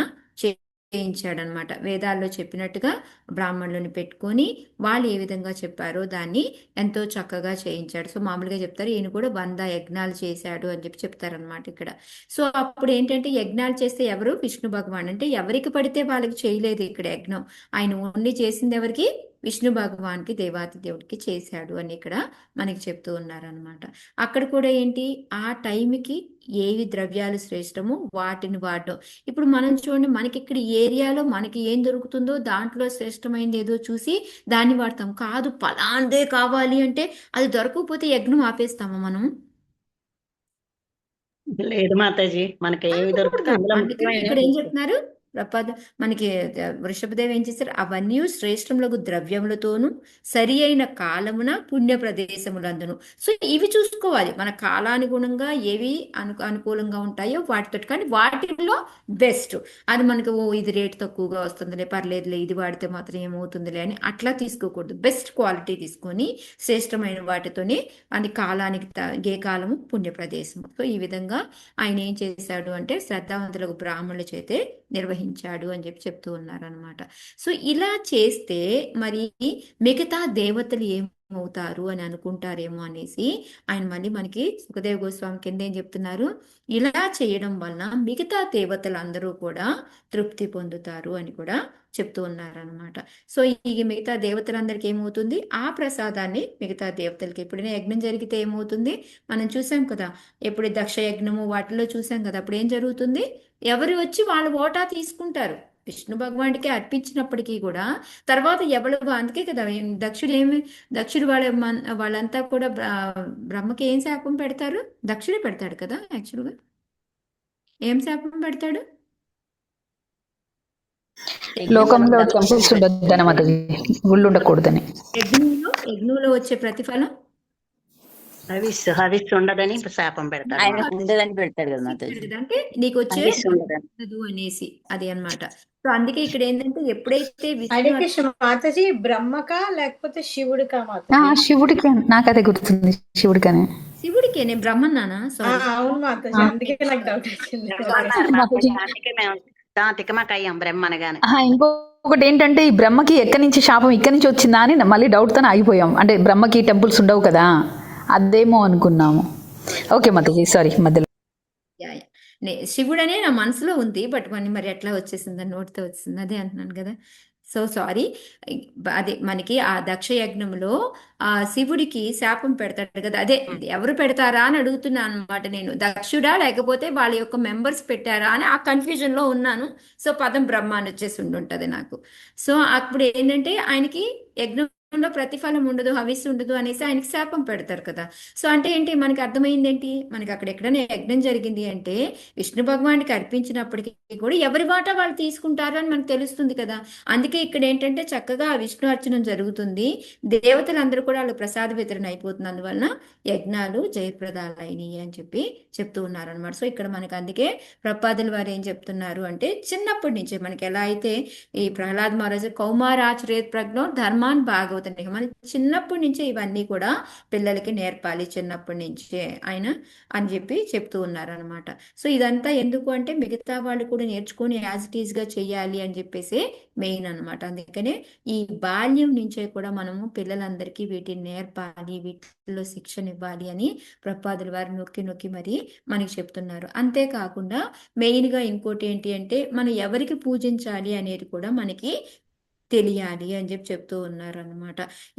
చేయించాడనమాట. వేదాల్లో చెప్పినట్టుగా బ్రాహ్మణులను పెట్టుకొని వాళ్ళు ఏ విధంగా చెప్పారో దాన్ని ఎంతో చక్కగా చేయించాడు. సో మామూలుగా చెప్తారు ఈయన కూడా 100 యజ్ఞాలు చేశాడు అని చెప్పి చెప్తారనమాట ఇక్కడ. సో అప్పుడు ఏంటంటే యజ్ఞాలు చేస్తే ఎవరు? విష్ణు భగవాన్. అంటే ఎవరికి పడితే వాళ్ళకి చేయలేదు ఇక్కడ యజ్ఞం. ఆయన ఓన్లీ చేసింది ఎవరికి? విష్ణు భగవాన్కి, దేవాతి దేవుడికి చేశాడు అని ఇక్కడ మనకి చెప్తూ ఉన్నారనమాట. అక్కడ కూడా ఏంటి ఆ టైంకి ఏవి ద్రవ్యాలు శ్రేష్టమో వాటిని వాడడం. ఇప్పుడు మనం చూడండి మనకి ఇక్కడ ఏరియాలో మనకి ఏం దొరుకుతుందో దాంట్లో శ్రేష్టమైనది ఏదో చూసి దాన్ని వాడతాం. కాదు ఫలాందే కావాలి అంటే అది దొరకకపోతే యజ్ఞం ఆపేస్తామా మనం? లేదు మాతాజీ, మనకి ఏమి దొరుకుతుందో అందులో అందుకని ఇక్కడ ఏం చెప్తున్నారు మనకి వృషభదేవి ఏం చేశారు? అవన్నీ శ్రేష్టములకు ద్రవ్యములతోనూ సరి అయిన కాలమున పుణ్య ప్రదేశములందును. సో ఇవి చూసుకోవాలి మన కాలానుగుణంగా ఏవి అనుకూలంగా ఉంటాయో వాటితో. కానీ వాటిల్లో బెస్ట్ అది మనకు ఇది రేట్ తక్కువగా వస్తుందిలే పర్లేదులే ఇది వాడితే మాత్రం ఏమవుతుందిలే అని అట్లా తీసుకోకూడదు. బెస్ట్ క్వాలిటీ తీసుకొని శ్రేష్టమైన వాటితోనే అది కాలానికి ఏ కాలము పుణ్య ప్రదేశము. సో ఈ విధంగా ఆయన ఏం చేశాడు అంటే శ్రద్ధావంతులకు బ్రాహ్మణుల చేతే నిర్వహించాడు అని చెప్పి చెప్తూ ఉన్నారనమాట. సో ఇలా చేస్తే మరి మిగతా దేవతలు ఏమవుతారు అని అనుకుంటారేమో అనేసి ఆయన మళ్ళీ మనకి సుఖదేవ గోస్వామి కింద ఏం చెప్తున్నారు? ఇలా చేయడం వలన మిగతా దేవతలందరూ కూడా తృప్తి పొందుతారు అని కూడా చెప్తూ ఉన్నారనమాట. సో ఈ మిగతా దేవతలందరికీ ఏమవుతుంది? ఆ ప్రసాదాన్ని మిగతా దేవతలకి ఎప్పుడైనా యజ్ఞం జరిగితే ఏమవుతుంది? మనం చూసాం కదా, ఎప్పుడు దక్ష యజ్ఞము వాటిలో చూసాం కదా. అప్పుడు ఏం జరుగుతుంది? ఎవరు వచ్చి వాళ్ళ ఓటా తీసుకుంటారు విష్ణు భగవానుడికి అర్పించినప్పటికీ కూడా. తర్వాత ఎవరు అందుకే కదా దక్షుడు వాళ్ళంతా కూడా బ్రహ్మకి ఏం శాపం పెడతారు? దక్షుడే పెడతాడు కదా. యాక్చువల్గా ఏం శాపం పెడతాడు? లోకంలో టెంపుల్స్ ఉండొద్దన్నమాట, గుళ్ళు ఉండకూడదని. యజ్ఞంలో వచ్చే ప్రతిఫలం హవిస్సు ఉండదని శాపం పెడతాడు ఆయన మాతాజీ. ఉండదని పెడతాడు కదా చెప్పాడు మాతాజీ. కదా అంటే నీకు వచ్చే హవిస్సు ఉండదని. ఉండదు అనేసి అది అన్నమాట. సో అందుకే ఇక్కడ ఏంటంటే ఎప్పుడైతే హరే విష్ణు కృష్ణ మాతాజీ బ్రహ్మకా లేకపోతే శివుడికా ఆ, మాతాజీ? శివుడికి నాకు అదే గుర్తుంది, శివుడికనే. శివుడికి నేను బ్రహ్మన్నానా సారీ అవును మాతాజీ, ఆ, అందుకే నాకు డౌట్ వచ్చింది. బ్రహ్మన్నారు మాతాజీ. మాతాజీ. అందుకే మేము తికమకయ్యాం బ్రహ్మ అనగానే. ఇంకొకటి ఏంటంటే ఈ బ్రహ్మకి ఎక్కడి నుంచి శాపం ఇక్కడి నుంచి వచ్చిందా అని మళ్ళీ డౌట్ తోనే ఆగిపోయాం. అంటే బ్రహ్మకి టెంపుల్స్ ఉండవు కదా, అదేమో అనుకున్నాము. ఓకే మాతాజీ, సారీ మధ్యలో. Yeah, yeah. శివుడనే నా మనసులో ఉంది బట్ మరి ఎట్లా వచ్చేసింది నోటితో వచ్చింది అదే అంటున్నాను కదా. So sorry. అదే మనకి ఆ దక్ష యజ్ఞంలో ఆ శివుడికి శాపం పెడతాడు కదా, అదే ఎవరు పెడతారా అని అడుగుతున్నాను అనమాట. నేను దక్షుడా లేకపోతే వాళ్ళ యొక్క మెంబర్స్ పెట్టారా అని ఆ కన్ఫ్యూజన్ లో ఉన్నాను. సో పదం బ్రహ్మ అని వచ్చేసి ఉండుంటది నాకు. సో అప్పుడు ఏంటంటే ఆయనకి యజ్ఞంలో ప్రతిఫలం ఉండదు, హవిస్సు ఉండదు అనేసి ఆయనకి శాపం పెడతారు కదా. సో అంటే ఏంటి మనకి అర్థమైంది ఏంటి, మనకి అక్కడ ఎక్కడైనా యజ్ఞం జరిగింది అంటే విష్ణు భగవానికి అర్పించినప్పటికీ కూడా ఎవరి వాటా వాళ్ళు తీసుకుంటారు అని మనకు తెలుస్తుంది కదా. అందుకే ఇక్కడ ఏంటంటే చక్కగా ఆ విష్ణు అర్చనం జరుగుతుంది, దేవతలందరూ కూడా వాళ్ళు ప్రసాద వితరణ అయిపోతుంది, అందువలన యజ్ఞాలు జయప్రదాలైనవి అని చెప్పి చెప్తూ ఉన్నారు అనమాట. సో ఇక్కడ మనకి అందుకే ప్రపాదుల వారు ఏం చెప్తున్నారు అంటే చిన్నప్పటి నుంచే మనకి ఎలా అయితే ఈ ప్రహ్లాద్ మహారాజు కౌమారాచరేత్ ప్రజ్ఞో ధర్మాన్ భాగవతం మన చిన్నప్పటి నుంచే ఇవన్నీ కూడా పిల్లలకి నేర్పాలి చిన్నప్పటి నుంచే ఆయన అని చెప్పి చెప్తూ ఉన్నారనమాట. సో ఇదంతా ఎందుకు అంటే మిగతా వాళ్ళు కూడా నేర్చుకొని యాజ్ ఇట్ ఈస్ గా చెయ్యాలి అని చెప్పేసి మెయిన్ అనమాట. అందుకనే ఈ బాల్యం నుంచే కూడా మనము పిల్లలందరికీ వీటిని నేర్పాలి, వీటిలో శిక్షణ ఇవ్వాలి అని ప్రపాదుల వారు నొక్కి నొక్కి మరి మనకి చెప్తున్నారు. అంతేకాకుండా మెయిన్ గా ఇంకోటి ఏంటి అంటే మనం ఎవరికి పూజించాలి అనేది కూడా మనకి తెలియాలి అని చెప్పి చెప్తూ ఉన్నారు అనమాట.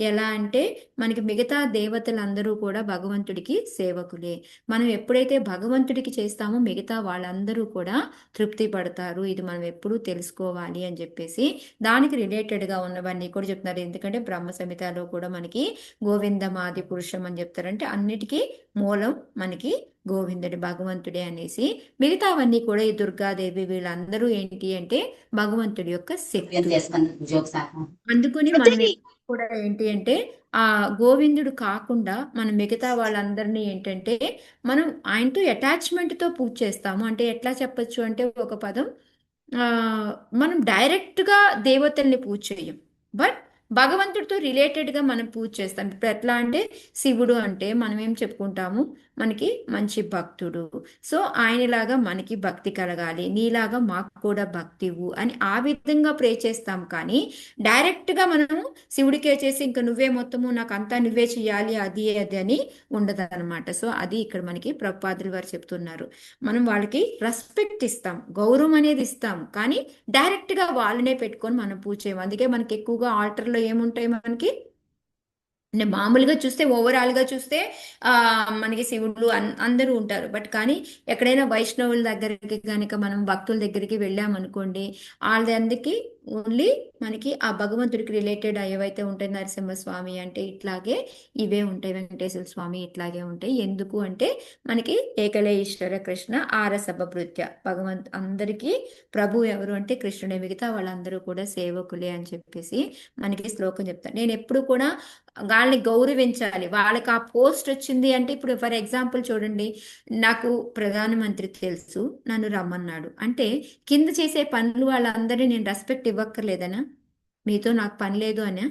ఎలా అంటే మనకి మిగతా దేవతలందరూ కూడా భగవంతుడికి సేవకులే. మనం ఎప్పుడైతే భగవంతుడికి చేస్తామో మిగతా వాళ్ళందరూ కూడా తృప్తి పడతారు, ఇది మనం ఎప్పుడూ తెలుసుకోవాలి అని చెప్పేసి దానికి రిలేటెడ్గా ఉన్నవన్నీ కూడా చెప్తున్నారు. ఎందుకంటే బ్రహ్మ సంహితలో కూడా మనకి గోవిందమాది పురుషం అని చెప్తారంటే అన్నిటికీ మూలం మనకి గోవిందుడి భగవంతుడే అనేసి, మిగతావన్నీ కూడా ఈ దుర్గాదేవి వీళ్ళందరూ ఏంటి అంటే భగవంతుడి యొక్క శక్తి. అందుకని మనం కూడా ఏంటి అంటే ఆ గోవిందుడు కాకుండా మనం మిగతా వాళ్ళందరినీ ఏంటంటే మనం ఆయనతో అటాచ్మెంట్ తో పూజ చేస్తాము. అంటే ఎట్లా చెప్పొచ్చు అంటే ఒక పదం, ఆ మనం డైరెక్ట్ గా దేవతల్ని పూజ చేయం, బట్ భగవంతుడితో రిలేటెడ్ గా మనం పూజ చేస్తాం. ఇప్పుడు ఎట్లా అంటే శివుడు అంటే మనం ఏం చెప్పుకుంటాము, మనకి మంచి భక్తుడు, సో ఆయనలాగా మనకి భక్తి కలగాలి, నీలాగా మాకు కూడా భక్తి ఇవ్వు అని ఆ విధంగా ప్రే చేస్తాం. కానీ డైరెక్ట్ గా మనము శివుడికే చేసి ఇంకా నువ్వే మొత్తము నాకు అంతా నువ్వే చెయ్యాలి అది అది అని ఉండదు అనమాట. సో అది ఇక్కడ మనకి ప్రపాదుల వారు చెప్తున్నారు. మనం వాళ్ళకి రెస్పెక్ట్ ఇస్తాం, గౌరవం అనేది ఇస్తాం, కానీ డైరెక్ట్ గా వాళ్ళనే పెట్టుకొని మనం పూజ చేయము. అందుకే మనకి ఎక్కువగా ఆల్టర్లో ఏముంటాయి మనకి అంటే మామూలుగా చూస్తే ఓవరాల్ గా చూస్తే మనకి శివుడు అందరూ ఉంటారు, బట్ కానీ ఎక్కడైనా వైష్ణవుల దగ్గరికి కనుక మనం భక్తుల దగ్గరికి వెళ్ళామనుకోండి, వాళ్ళందరికీ ఓన్లీ మనకి ఆ భగవంతుడికి రిలేటెడ్ ఏవైతే ఉంటాయి, నరసింహస్వామి అంటే ఇట్లాగే ఇవే ఉంటాయి, వెంకటేశ్వర స్వామి ఇట్లాగే ఉంటాయి. ఎందుకు అంటే మనకి ఏకలేశ్వర కృష్ణ ఆరసభృత్య అందరికీ ప్రభు ఎవరు అంటే కృష్ణుడే, మిగతా వాళ్ళందరూ కూడా సేవకులే అని చెప్పేసి మనకి శ్లోకం చెప్తాను. నేను ఎప్పుడు కూడా వాళ్ళని గౌరవించాలి, వాళ్ళకి ఆ పోస్ట్ వచ్చింది అంటే ఇప్పుడు ఫర్ ఎగ్జాంపుల్ చూడండి, నాకు ప్రధానమంత్రి తెలుసు, నన్ను రమ్మన్నాడు అంటే కింద చేసే పనులు వాళ్ళందరినీ నేను రెస్పెక్ట్ ఇవ్వక్కర్లేదనా, మీతో నాకు పని లేదు అనా,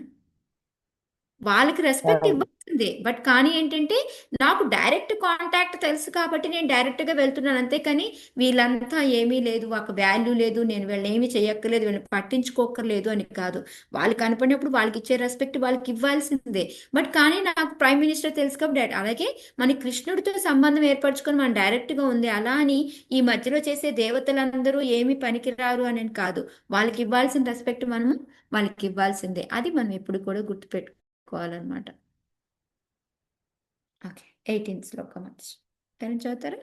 వాళ్ళకి రెస్పెక్ట్ ఇవ్వాల్సిందే. బట్ కానీ ఏంటంటే నాకు డైరెక్ట్ కాంటాక్ట్ తెలుసు కాబట్టి నేను డైరెక్ట్ గా వెళ్తున్నాను, అంతేకాని వీళ్ళంతా ఏమీ లేదు, ఒక వాల్యూ లేదు, నేను వీళ్ళని ఏమీ చేయక్కర్లేదు, వీళ్ళని పట్టించుకోక్కర్లేదు అని కాదు. వాళ్ళు కనపడినప్పుడు వాళ్ళకి ఇచ్చే రెస్పెక్ట్ వాళ్ళకి ఇవ్వాల్సిందే. బట్ కానీ నాకు ప్రైమ్ మినిస్టర్ తెలుసు కాబట్టి అలాగే మన కృష్ణుడితో సంబంధం ఏర్పరచుకొని మనం డైరెక్ట్ గా ఉంది, అలా అని ఈ మధ్యలో చేసే దేవతలందరూ ఏమి పనికిరారు అని కాదు, వాళ్ళకి ఇవ్వాల్సిన రెస్పెక్ట్ మనము వాళ్ళకి ఇవ్వాల్సిందే. అది మనం ఎప్పుడు కూడా గుర్తుపెట్టుకోవాలన్నమాట. ఓకే, 18th శ్లోకం కానీ చదువుతారా?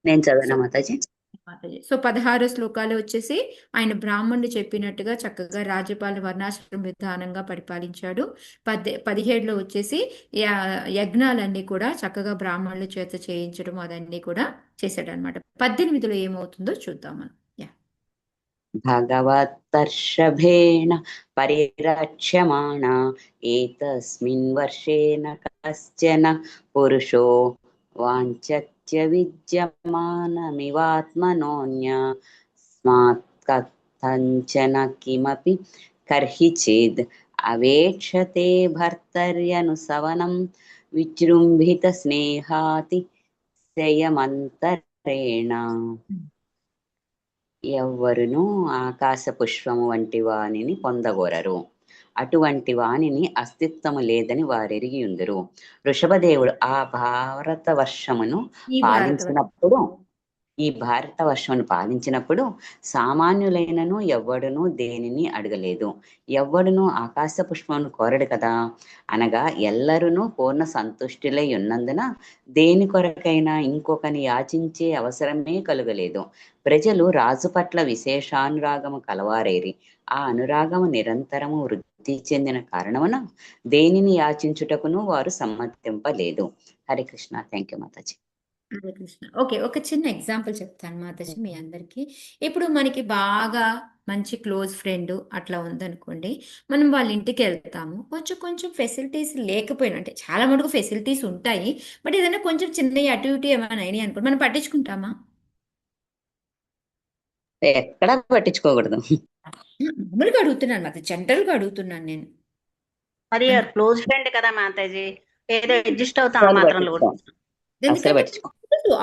నేను చదివాను మాతాజీ. సో 16 శ్లోకాలు వచ్చేసి ఆయన బ్రాహ్మణుడు చెప్పినట్టుగా చక్కగా రాజ్యపాల వర్ణాశ్రమ విధానంగా పరిపాలించాడు. 17లో వచ్చేసి యజ్ఞాలన్నీ కూడా చక్కగా బ్రాహ్మణుల చేత చేయించడం అదన్నీ కూడా చేశాడు అనమాట. 18లో ఏమవుతుందో చూద్దాం మనం. भगवत्तर्षभेण परिरक्ष्यमाण एतस्मिन् वर्षे न कश्चन पुरुषो वाञ्छत्य विद्यमानमिवात्मनोऽन्यस्मात् कथञ्चन किमपि कर्हि चेद् अवेक्षते भर्तर्यनुसवनं विजृम्भितस्नेहातिशयमन्तरेण. ఎవ్వరునూ ఆకాశ పుష్పము వంటి వానిని పొందగోరరు, అటువంటి వానిని అస్తిత్వము లేదని వారెరిగి ఉందురు. వృషభదేవుడు ఆ భారతవర్షమును ఈ పాలించినప్పుడు పాలించినప్పుడు సామాన్యులైనను ఎవ్వడునూ దేనిని అడగలేదు, ఎవ్వడునూ ఆకాశ పుష్పమును కోరడు కదా. అనగా ఎల్లరునూ పూర్ణ సంతుష్టులై ఉన్నందున దేని కొరకైనా ఇంకొకని యాచించే అవసరమే కలుగలేదు. ప్రజలు రాజు పట్ల విశేషానురాగము కలవారేరి ఆ అనురాగము నిరంతరము వృద్ధి చెందిన కారణమున దేనిని యాచించుటకును వారు సమ్మతింపలేదు. హరే కృష్ణ. థ్యాంక్ యూ మాతాజీ. హరే కృష్ణ. ఓకే, ఒక చిన్న ఎగ్జాంపుల్ చెప్తాను మాతాజీ మీ అందరికీ. ఇప్పుడు మనకి బాగా మంచి క్లోజ్ ఫ్రెండ్ అట్లా ఉందనుకోండి, మనం వాళ్ళ ఇంటికి వెళ్తాము. కొంచెం ఫెసిలిటీస్ లేకపోయినా, అంటే చాలా మటుకు ఫెసిలిటీస్ ఉంటాయి, బట్ ఏదైనా కొంచెం చిన్న అటు ఇటు ఏమైనా అయినాయి అనుకోండి, మనం పట్టించుకుంటామా? ఎక్కడా పట్టించుకోకూడదు. మామూలుగా అడుగుతున్నాను మాత, జనరల్గా అడుగుతున్నాను నేను. మరి అంటే క్లోజ్ ఫ్రెండ్ కదా మాతాజీ, ఏదో అడ్జస్ట్ అవుతాం ఆ అసలు మాత్రంలో కూడా. పట్టించుకోం, అసలు ఎందుకంటే పట్టించుకోం.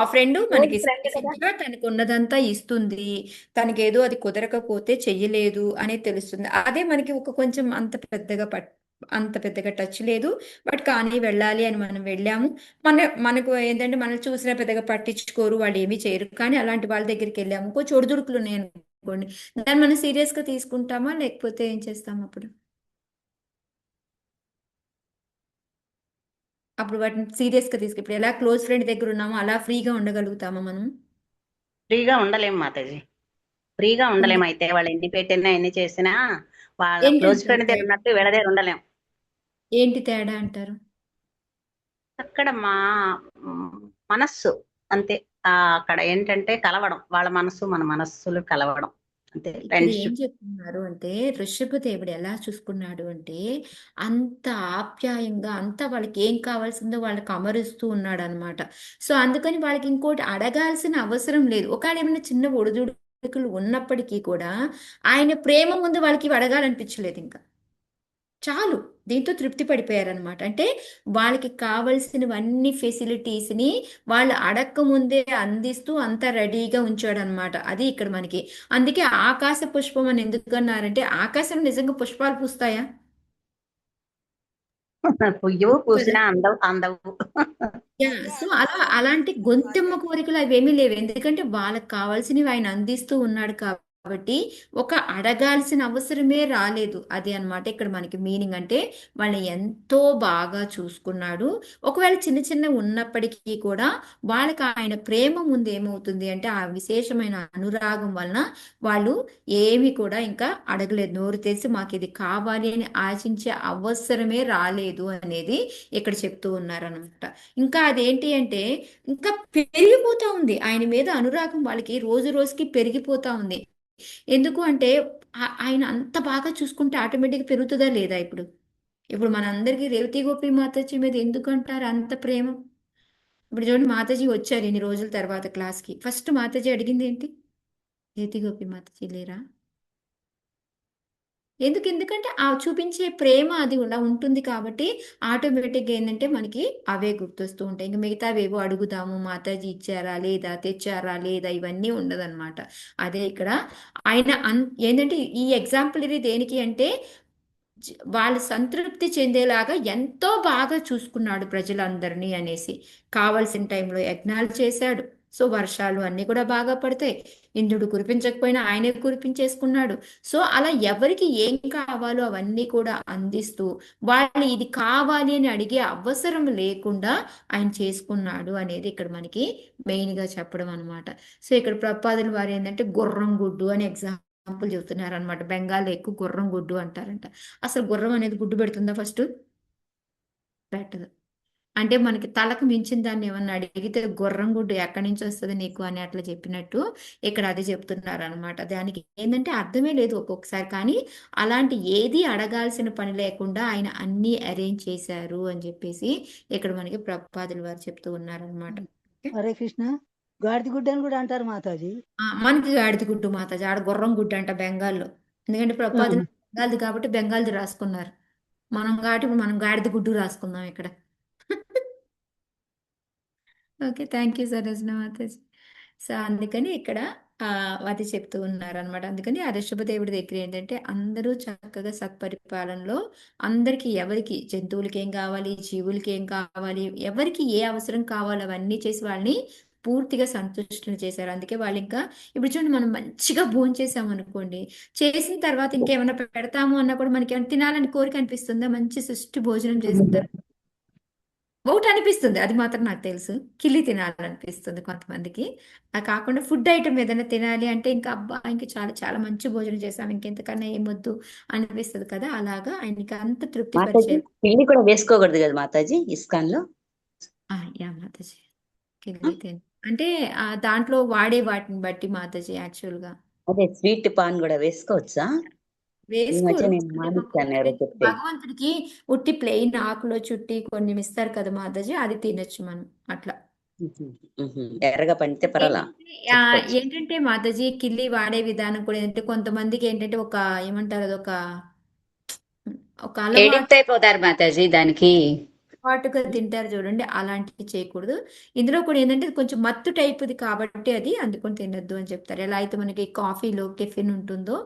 ఆ ఫ్రెండ్ మనకి ఫ్రెండ్ కదా. సఫిషియెంట్ గా తనకు ఉన్నదంతా ఇస్తుంది, తనకి ఏదో అది కుదరకపోతే చెయ్యలేదు అనేది తెలుస్తుంది. అదే మనకి ఒక కొంచెం అంత పెద్దగా టచ్ లేదు, బట్ కానీ వెళ్ళాలి అని మనం వెళ్ళాము. మనకు ఏంటంటే మనం చూసినా పెద్దగా పట్టించుకోరు, వాళ్ళు ఏమీ చేయరు, కానీ అలాంటి వాళ్ళ దగ్గరికి వెళ్ళాము, కొంచెం ఒడిదుడుకులు ఉన్నాయి అనుకోండి, దాన్ని మనం సీరియస్ గా తీసుకుంటామా లేకపోతే ఏం చేస్తాం అప్పుడు? అప్పుడు వాటిని సీరియస్ గా తీసుకు, ఇప్పుడు ఎలా క్లోజ్ ఫ్రెండ్ దగ్గర ఉన్నామో అలా ఫ్రీగా ఉండగలుగుతామా మనం? ఫ్రీగా ఉండలేం మాతాజీ, ఫ్రీగా ఉండలేం. అయితే వాళ్ళు ఎన్ని పెట్టినా ఎన్ని చేసినా వాళ్ళ క్లోజ్ ఏంటంటారు ఫ్రెండ్ దగ్గర తేడా? ఉన్నట్టు వీళ్ళ దగ్గర ఉండలేం. ఏంటి తేడా అంటారు? అక్కడ మనస్సు అంతే. అక్కడ ఏంటంటే కలవడం, వాళ్ళ మనస్సు మన మనస్సులు కలవడం అంతే. ఇక్కడ ఏం ఫ్రెండ్షిప్. చెప్తున్నారు అంటే, వృషభదేవుడు ఎలా చూసుకున్నాడు అంటే, అంత ఆప్యాయంగా అంత వాళ్ళకి ఏం కావాల్సిందో వాళ్ళకి అమరుస్తూ ఉన్నాడు అనమాట. సో అందుకని వాళ్ళకి ఇంకోటి అడగాల్సిన అవసరం లేదు. ఒకవేళ ఏమైనా చిన్న ఒడిదుడుకులు ఉన్నప్పటికీ కూడా ఆయన ప్రేమ ముందు వాళ్ళకి ఇవి అడగాలనిపించలేదు ఇంకా. చాలు, దీంతో తృప్తి పడిపోయారనమాట. అంటే వాళ్ళకి కావలసినవన్నీ ఫెసిలిటీస్ని వాళ్ళు అడక్క ముందే అందిస్తూ అంత రెడీగా ఉంచాడనమాట. అది ఇక్కడ మనకి. అందుకే ఆకాశ పుష్పం అని ఎందుకు అన్నారంటే, ఆకాశం నిజంగా పుష్పాలు పూస్తాయా? పుయ్యవు కదా. పూసినా అందవు అందవు. సో అలాంటి గొంతెమ్మ కోరికలు అవేమీ లేవు, ఎందుకంటే వాళ్ళకి కావాల్సినవి ఆయన అందిస్తూ ఉన్నాడు కాబట్టి ఒక అడగాల్సిన అవసరమే రాలేదు. అది అన్నమాట ఇక్కడ మనకి మీనింగ్. అంటే వాళ్ళని ఎంతో బాగా చూసుకున్నాడు. ఒకవేళ చిన్న చిన్న ఉన్నప్పటికీ కూడా వాళ్ళకి ఆయన ప్రేమ ముందు ఏమవుతుంది అంటే, ఆ విశేషమైన అనురాగం వలన వాళ్ళు ఏమి కూడా ఇంకా అడగలేదు. నోరు తెరిచి మాకు ఇది కావాలి అని ఆశించే అవసరమే రాలేదు అనేది ఇక్కడ చెప్తూ ఉన్నారనమాట. ఇంకా అదేంటి అంటే, ఇంకా పెరిగిపోతా ఉంది ఆయన మీద అనురాగం, వాళ్ళకి రోజు రోజుకి పెరిగిపోతా ఉంది. ఎందుకు అంటే ఆయన అంత బాగా చూసుకుంటే ఆటోమేటిక్గా పెరుగుతుందా లేదా? ఇప్పుడు మనందరికీ రేవతి గోపి మాతాజీ మీద ఎందుకు అంటారు అంత ప్రేమ? ఇప్పుడు చూడండి, మాతాజీ వచ్చారు ఇన్ని రోజుల తర్వాత క్లాస్కి, ఫస్ట్ మాతాజీ అడిగింది ఏంటి? రేవతి గోపి మాతాజీ లేరా? ఎందుకంటే ఆ చూపించే ప్రేమ అది ఇలా ఉంటుంది కాబట్టి ఆటోమేటిక్గా ఏంటంటే మనకి అవే గుర్తొస్తూ ఉంటాయి. ఇంకా మిగతావేవో అడుగుతాము, మాతాజీ ఇచ్చారా లేదా, తెచ్చారా లేదా, ఇవన్నీ ఉండదన్నమాట. అదే ఇక్కడ ఆయన ఏంటంటే ఈ ఎగ్జాంపుల్ ఇది దేనికి అంటే, వాళ్ళు సంతృప్తి చెందేలాగా ఎంతో బాగా చూసుకున్నాడు ప్రజలందరినీ అనేసి. కావాల్సిన టైంలో యజ్ఞాలు చేశాడు, సో వర్షాలు అన్నీ కూడా బాగా పడతాయి. ఇంద్రుడు కురిపించకపోయినా ఆయనే కురిపించేసుకున్నాడు. సో అలా ఎవరికి ఏం కావాలో అవన్నీ కూడా అందిస్తూ వాళ్ళు ఇది కావాలి అని అడిగే అవసరం లేకుండా ఆయన చేసుకున్నాడు అనేది ఇక్కడ మనకి మెయిన్గా చెప్పడం అనమాట. సో ఇక్కడ ప్రపాదుల వారు ఏంటంటే గుర్రం గుడ్డు అని ఎగ్జాంపుల్ చెబుతున్నారు అనమాట. బెంగాల్లో ఎక్కువ గుర్రం గుడ్డు అంటారంట. అసలు గుర్రం అనేది గుడ్డు పెడుతుందా? ఫస్ట్ పెట్టదు. అంటే మనకి తలకు మించిన దాన్ని ఏమన్నా అడిగితే గుర్రం గుడ్డు ఎక్కడి నుంచి వస్తుంది నీకు అని అట్లా చెప్పినట్టు ఇక్కడ అది చెప్తున్నారు అనమాట. దానికి ఏంటంటే అర్థమే లేదు ఒక్కొక్కసారి. కానీ అలాంటి ఏది అడగాల్సిన పని లేకుండా ఆయన అన్నీ అరేంజ్ చేశారు అని చెప్పేసి ఇక్కడ మనకి ప్రభుపాదుల వారు చెప్తూ ఉన్నారనమాట. హరే కృష్ణ. గాడిద గుడ్డ అని కూడా అంటారు మాతాజీ. మనకి గాడిద గుడ్డు మాతాజీ, ఆడ గుర్రం గుడ్డు అంట బెంగాల్లో. ఎందుకంటే ప్రభుపాదులు బెంగాల్ది కాబట్టి బెంగాల్ది రాసుకున్నారు. మనం కాబట్టి ఇప్పుడు మనం గాడిద గుడ్డు రాసుకుందాం ఇక్కడ. Okay, thank you Sarojana Mataji. So అందుకని ఇక్కడ అది చెప్తూ ఉన్నారు అనమాట. అందుకని ఆ ఋషభదేవుడి దగ్గర ఏంటంటే అందరూ చక్కగా సత్పరిపాలనలో అందరికీ, ఎవరికి జంతువులకి ఏం కావాలి, జీవులకి ఏం కావాలి, ఎవరికి ఏ అవసరం కావాలో అవన్నీ చేసి వాళ్ళని పూర్తిగా సంతుష్టులు చేశారు. అందుకే వాళ్ళు ఇంకా ఇప్పుడు చూడండి, మనం మంచిగా భోజనం చేసాం అనుకోండి, చేసిన తర్వాత ఇంకేమైనా పెడతాము అన్నా కూడా మనకి ఏమైనా తినాలని కోరిక అనిపిస్తుందా? మంచి సుష్టి భోజనం చేసిన తర్వాత ఒకటి అనిపిస్తుంది, అది మాత్రం నాకు తెలుసు, కిల్లి తినాలనిపిస్తుంది కొంతమందికి. అది కాకుండా ఫుడ్ ఐటమ్ ఏదైనా తినాలి అంటే ఇంకా అబ్బా ఇంకా చాలా చాలా మంచి భోజనం చేసాం, ఇంకెంతకన్నా ఏమొద్దు అనిపిస్తుంది కదా. అలాగా ఆయనకి అంత తృప్తి మాతాజీ పరిచే. పిండి కూడా వేసుకోకూడదు కదా మాతాజీ ఇస్కాన్ లో? యా మాతాజీ, కిల్లి తిని అంటే దాంట్లో వాడే వాటిని బట్టి మాతాజీ యాక్చువల్గా అదే స్వీట్ పాన్ కూడా వేసుకోవచ్చా? ఈ మధ్య వేసుకోరు. నేను అంటే మాకు మానేశాను ఎవరో ఏంటంటే చెప్తే. భగవంతుడికి ఉట్టి ప్లెయిన్ ఆకులో చుట్టి కొన్ని ఇస్తారు కదా మాతాజీ, అది తినొచ్చు మనం అట్లా. ఎర్రగా పండితే పర్వాలా, ఏంటంటే చెప్పుకోవచ్చు. ఏంటంటే మాతాజీ కిల్లి వాడే విధానం కూడా ఏంటంటే కొంతమందికి ఏంటంటే ఒక ఏమంటారు, అది ఒక ఎడిక్ట్ అయిపోతారు మాతాజీ దానికి. అలవాటుగా తింటారు చూడండి, అలాంటివి చేయకూడదు. ఇందులో కూడా ఏంటంటే కొంచెం మత్తు టైపుది కాబట్టి అది అందుకొని తినొద్దు అని చెప్తారు. ఎలా అయితే మనకి కాఫీలో కెఫిన్ ఉంటుందో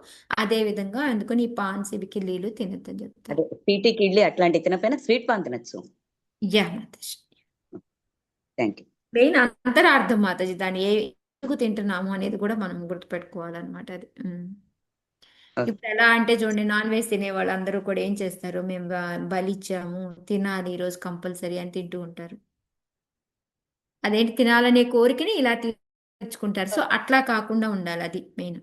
అదే విధంగా అందుకని ఈ పాన్స్ ఇవి కిల్లీలు తినొద్దు అని చెప్తారు. అదే స్వీట్ ఇడ్లీ అట్లాంటివి తినపోయినా స్వీట్ పాన్ తినచ్చు. Yeah Mataji, thank you. Main అంతరార్థం మాతాజీ, దాన్ని ఎందుకు తింటున్నాము అనేది కూడా మనం గుర్తుపెట్టుకోవాలన్నమాట. అది Okay. ఇప్పుడు ఎలా అంటే చూడండి, నాన్ వెజ్ తినే వాళ్ళు అందరూ కూడా ఏం చేస్తారు, మేము బలిచ్చాము తినాలి ఈరోజు కంపల్సరీ అని తింటూ ఉంటారు. అదేంటి, తినాలనే కోరికని ఇలా తీర్చుకుంటారు. సో అట్లా కాకుండా ఉండాలి, అది మెయిన్.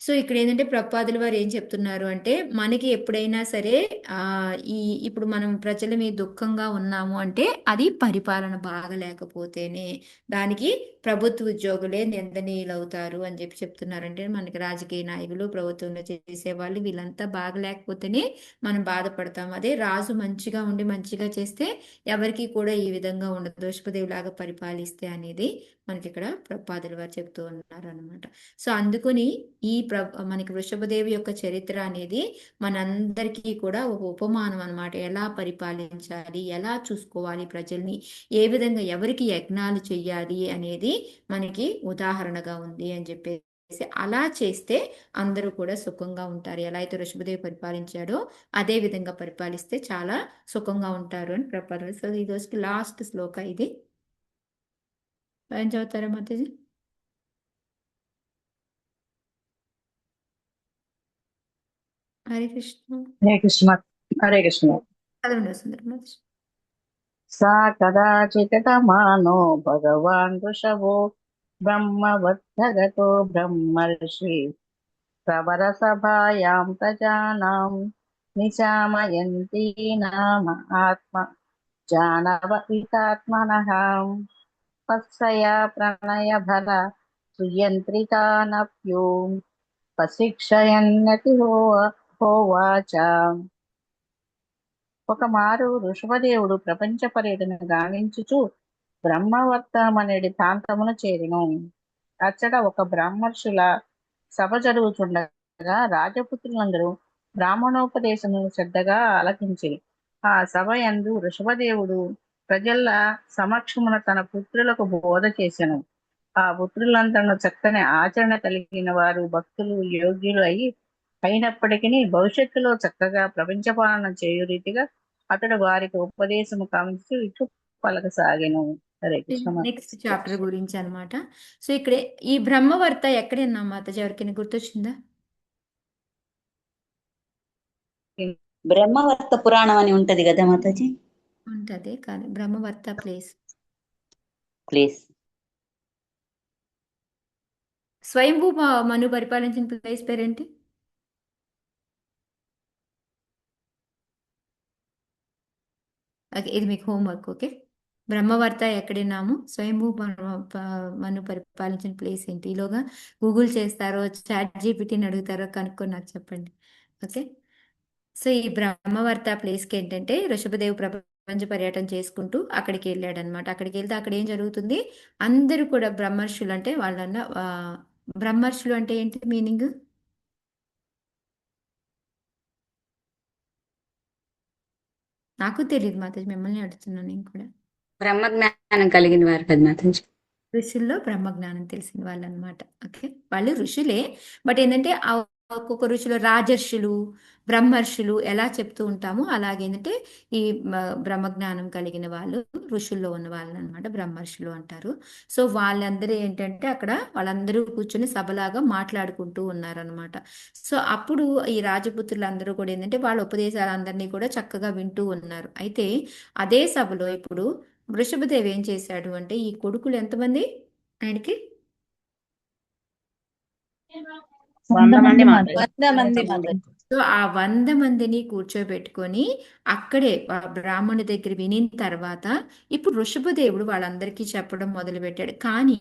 సో ఇక్కడ ఏంటంటే ప్రభుపాదుల వారు ఏం చెప్తున్నారు అంటే మనకి ఎప్పుడైనా సరే ఆ ఈ ఇప్పుడు మనం ప్రజల మీద దుఃఖంగా ఉన్నాము అంటే అది పరిపాలన బాగలేకపోతేనే, దానికి ప్రభుత్వ ఉద్యోగులే నిందనీయులవుతారు అని చెప్పి చెప్తున్నారు. అంటే మనకి రాజకీయ నాయకులు, ప్రభుత్వంలో చేసేవాళ్ళు వీళ్ళంతా బాగలేకపోతేనే మనం బాధపడతాం. అదే రాజు మంచిగా ఉండి మంచిగా చేస్తే ఎవరికి కూడా ఈ విధంగా ఉండదు, దోషపదేవి లాగా పరిపాలిస్తే అనేది మనకి ఇక్కడ ప్రభుపాదుల వారు చెప్తూ ఉన్నారు అనమాట. సో అందుకని ఈ మనకి వృషభదేవి యొక్క చరిత్ర అనేది మనందరికీ కూడా ఒక ఉపమానం అనమాట. ఎలా పరిపాలించాలి, ఎలా చూసుకోవాలి ప్రజల్ని, ఏ విధంగా ఎవరికి యజ్ఞాలు చెయ్యాలి అనేది మనకి ఉదాహరణగా ఉంది అని చెప్పేసి, అలా చేస్తే అందరూ కూడా సుఖంగా ఉంటారు. ఎలా అయితే వృషభదేవి పరిపాలించాడో అదే విధంగా పరిపాలిస్తే చాలా సుఖంగా ఉంటారు అని ప్రపంచ. సో ఈ రోజుకి లాస్ట్ శ్లోక ఇది. ఏం చదువుతారా మాతాజీ? హరే కృష్ణ. హరే కృష్ణ. హరే కృష్ణ. చదవండి సుందర మాతాజీ. సా కదాచితమానో భగవాన్ ఋషభో బ్రహ్మవద్దగతో బ్రహ్మర్షి ప్రవర సభాయాం ప్రజానాం నిశామయంతి నామ ఆత్మ జానవ ఇతాత్మనః పస్సయా ప్రణయ బల సుయంత్రితానప్యో పశిక్షయన్నతి హోవాచ. ఒక మారు ఋషభదేవుడు ప్రపంచ పర్యటన గావించుచు బ్రహ్మవర్తమనేది ప్రాంతమున చేరెను. అచ్చట ఒక బ్రాహ్మర్షుల సభ జరుగుతుండగా రాజపుత్రులందరూ బ్రాహ్మణోపదేశము శ్రద్ధగా ఆలకించిరి. ఆ సభ యందు ఋషభదేవుడు ప్రజల సమక్షమున తన పుత్రులకు బోధ చేసెను. ఆ పుత్రులందరూ చక్కని ఆచరణ కలిగిన వారు, భక్తులు, యోగ్యులు అయినప్పటికీ భవిష్యత్తులో చక్కగా ప్రపంచ పాలన చేయు రీతిగా అతడు వారికి ఉపదేశము కావించి ఇట్లు పలకసాగెను. హరే కృష్ణ. నెక్స్ట్ చాప్టర్ గురించి అన్నమాట. సో ఇక్కడ ఈ బ్రహ్మవర్త ఎక్కడన్నా మాతాజీ ఎవరికైనా గుర్తొచ్చిందా? బ్రహ్మవర్త పురాణం అని ఉంటది కదా మాతాజీ? ఉంటది కానీ బ్రహ్మవర్త ప్లేస్ స్వయంభూ మను పరిపాలించిన ప్లేస్ పేరేంటి? ఓకే, ఇది మీకు హోంవర్క్. ఓకే, బ్రహ్మవర్త ఎక్కడున్నాము, స్వయంభూ మను పరిపాలించిన ప్లేస్ ఏంటి, ఈలోగా గూగుల్ చేస్తారో చాట్ జీపీటీని అడుగుతారో కనుక్కొని నాకు చెప్పండి. ఓకే, సో ఈ బ్రహ్మవర్త ప్లేస్కి ఏంటంటే ఋషభదేవ్ ప్రపంచ పర్యటన చేసుకుంటూ అక్కడికి వెళ్ళాడు అనమాట. అక్కడికి వెళ్తే అక్కడ ఏం జరుగుతుంది, అందరూ కూడా బ్రహ్మర్షులు అంటే వాళ్ళన్న బ్రహ్మర్షులు అంటే ఏంటి మీనింగ్? నాకు తెలియదు మాతాజీ, మిమ్మల్ని అడుగుతున్నాను నేను కూడా. బ్రహ్మజ్ఞానం కలిగిన వారు కదా మాతాజీ. ఋషుల్లో బ్రహ్మజ్ఞానం తెలిసిన వాళ్ళు అనమాట. ఓకే, వాళ్ళు ఋషులే, బట్ ఏంటంటే ఒక్కొక్క ఋషులు రాజర్షులు, బ్రహ్మర్షులు ఎలా చెప్తూ ఉంటామో అలాగేంటంటే ఈ బ్రహ్మజ్ఞానం కలిగిన వాళ్ళు ఋషుల్లో ఉన్న వాళ్ళని అనమాట బ్రహ్మర్షులు అంటారు. సో వాళ్ళందరూ ఏంటంటే అక్కడ వాళ్ళందరూ కూర్చొని సభలాగా మాట్లాడుకుంటూ ఉన్నారనమాట. సో అప్పుడు ఈ రాజపుత్రులు అందరూ కూడా ఏంటంటే వాళ్ళ ఉపదేశాలందరినీ కూడా చక్కగా వింటూ ఉన్నారు. అయితే అదే సభలో ఇప్పుడు వృషభదేవి ఏం చేశాడు అంటే ఈ కొడుకులు ఎంతమంది ఆయనకి, 100 మంది మాతాజీ. 100 మంది మాతాజీ. సో ఆ 100 మందిని కూర్చోబెట్టుకొని అక్కడే ఆ బ్రాహ్మణుడి దగ్గర వినిన తర్వాత ఇప్పుడు వృషభదేవుడు వాళ్ళందరికీ చెప్పడం మొదలుపెట్టాడు. కానీ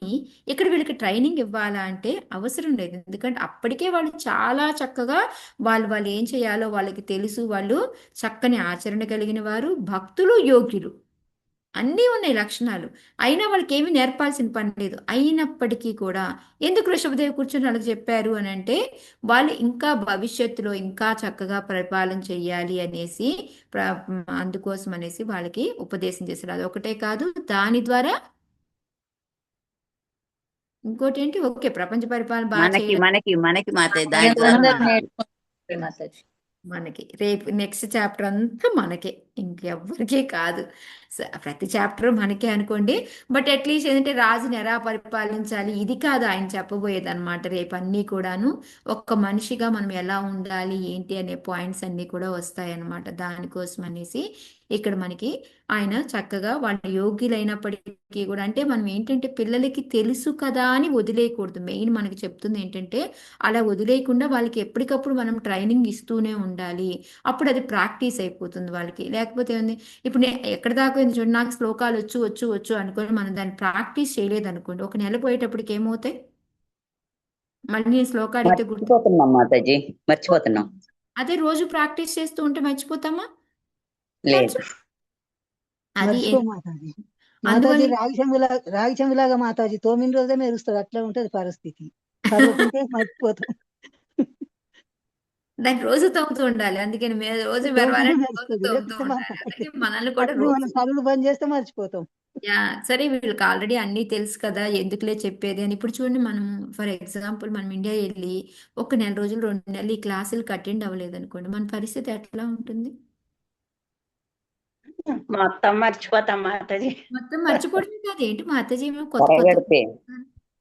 ఇక్కడ వీళ్ళకి ట్రైనింగ్ ఇవ్వాలా అంటే అవసరం లేదు, ఎందుకంటే అప్పటికే వాళ్ళు చాలా చక్కగా వాళ్ళు ఏం చేయాలో వాళ్ళకి తెలుసు. వాళ్ళు చక్కని ఆచరణ కలిగిన వారు, భక్తులు, యోగ్యులు, అన్నీ ఉన్నాయి లక్షణాలు. అయినా వాళ్ళకి ఏమీ నేర్పాల్సిన పని లేదు. అయినప్పటికీ కూడా ఎందుకు వృషభదేవి కూర్చొని వాళ్ళకి చెప్పారు అని అంటే వాళ్ళు ఇంకా భవిష్యత్తులో ఇంకా చక్కగా పరిపాలన చెయ్యాలి అనేసి అందుకోసం అనేసి వాళ్ళకి ఉపదేశం చేశారు. అది ఒకటే కాదు, దాని ద్వారా ఇంకోటి ఏంటి, ఓకే ప్రపంచ పరిపాలన బాగా మనకి చేయడం మనకి మనకి మాతాజీ దాని ద్వారా మాతాజీ. మనకి రేపు నెక్స్ట్ చాప్టర్ అంతా మనకే, ఇంకెవ్వరికీ కాదు. ప్రతి చాప్టర్ మనకే అనుకోండి, బట్ అట్లీస్ట్ ఏంటంటే రాజుని ఎలా పరిపాలించాలి ఇది కాదు ఆయన చెప్పబోయేది అనమాట. రేపు అన్నీ కూడాను ఒక్క మనిషిగా మనం ఎలా ఉండాలి ఏంటి అనే పాయింట్స్ అన్నీ కూడా వస్తాయన్నమాట. దానికోసం అనేసి ఇక్కడ మనకి ఆయన చక్కగా వాళ్ళ యోగ్యులైనప్పటికీ కూడా, అంటే మనం ఏంటంటే పిల్లలకి తెలుసు కదా అని వదిలేయకూడదు. మెయిన్ మనకి చెప్తుంది ఏంటంటే అలా వదిలేయకుండా వాళ్ళకి ఎప్పటికప్పుడు మనం ట్రైనింగ్ ఇస్తూనే ఉండాలి. అప్పుడు అది ప్రాక్టీస్ అయిపోతుంది వాళ్ళకి. లేకపోతే ఏంది, ఇప్పుడు నేను ఎక్కడ దాకా ఉంది చూడండి, నాకు శ్లోకాలు వచ్చు వచ్చు వచ్చు అనుకొని మనం దాన్ని ప్రాక్టీస్ చేయలేదు అనుకోండి, ఒక నెల పోయేటప్పటికి ఏమవుతాయి, మళ్ళీ నేను శ్లోకాలు అయితే గుర్తు, మర్చిపోతున్నాం మాతాజీ, మర్చిపోతున్నాం. అదే రోజు ప్రాక్టీస్ చేస్తూ ఉంటే మర్చిపోతామా? లేదు. అది మర్చిపో మాతాజీ. మాతాజీ అందువల్ల రాగి చెంబులాగా మాతాజీ తోమిన రోజే మెరుస్తుంది, అట్లా ఉంటది పరిస్థితి. చదువుకుంటే మర్చిపోతాం. దాన్ని రోజు తవ్వుతూ ఉండాలి. అందుకని మేము రోజు తోమితే మెరవాలంటే రోజు మెరుస్తుంది, తవ్వుతూ లేకపోతే ఉండాలి. అందుకే మనల్ని కూడా అప్పుడు రోజు మనం పనులు బంద్ చేస్తే మర్చిపోతాం. సరే వీళ్ళకి ఆల్రెడీ అన్నీ తెలుసు కదా ఎందుకులే చెప్పేది అని. ఇప్పుడు చూడండి, మనం ఫర్ ఎగ్జాంపుల్ మనం ఇండియా వెళ్ళి ఒక నెల రోజులు 2 నెలలు ఈ క్లాసులకు అటెండ్ అవ్వలేదు అనుకోండి, మన పరిస్థితి ఎట్లా ఉంటుంది? మొత్తం మర్చిపోతాం మాతాజీ. మొత్తం మర్చిపోవడం కాదు, ఏంటి మా అత్తజీ ఏమో కొత్త కొత్త తరగడితే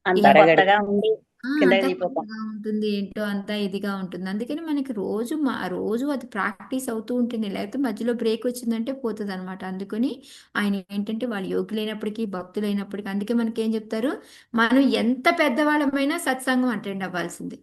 అంత ఈ- కొత్తగా ఉండి కింద అంతా దిగిపోతాం. కొత్తగా ఉంటుంది, ఏంటో అంతా ఇదిగా ఉంటుంది. అందుకని మనకి రోజు అది ప్రాక్టీస్ అవుతూ ఉంటుంది, లేకపోతే మధ్యలో బ్రేక్ వచ్చిందంటే పోతుంది అనమాట. అందుకని ఆయన ఏంటంటే వాళ్ళు యోగ్యులైనప్పటికీ భక్తులైనప్పటికీ, అందుకే మనకి ఏం చెప్తారు, మనం ఎంత పెద్దవాళ్ళమైనా సత్సంగం అటెండ్ అవ్వాల్సింది.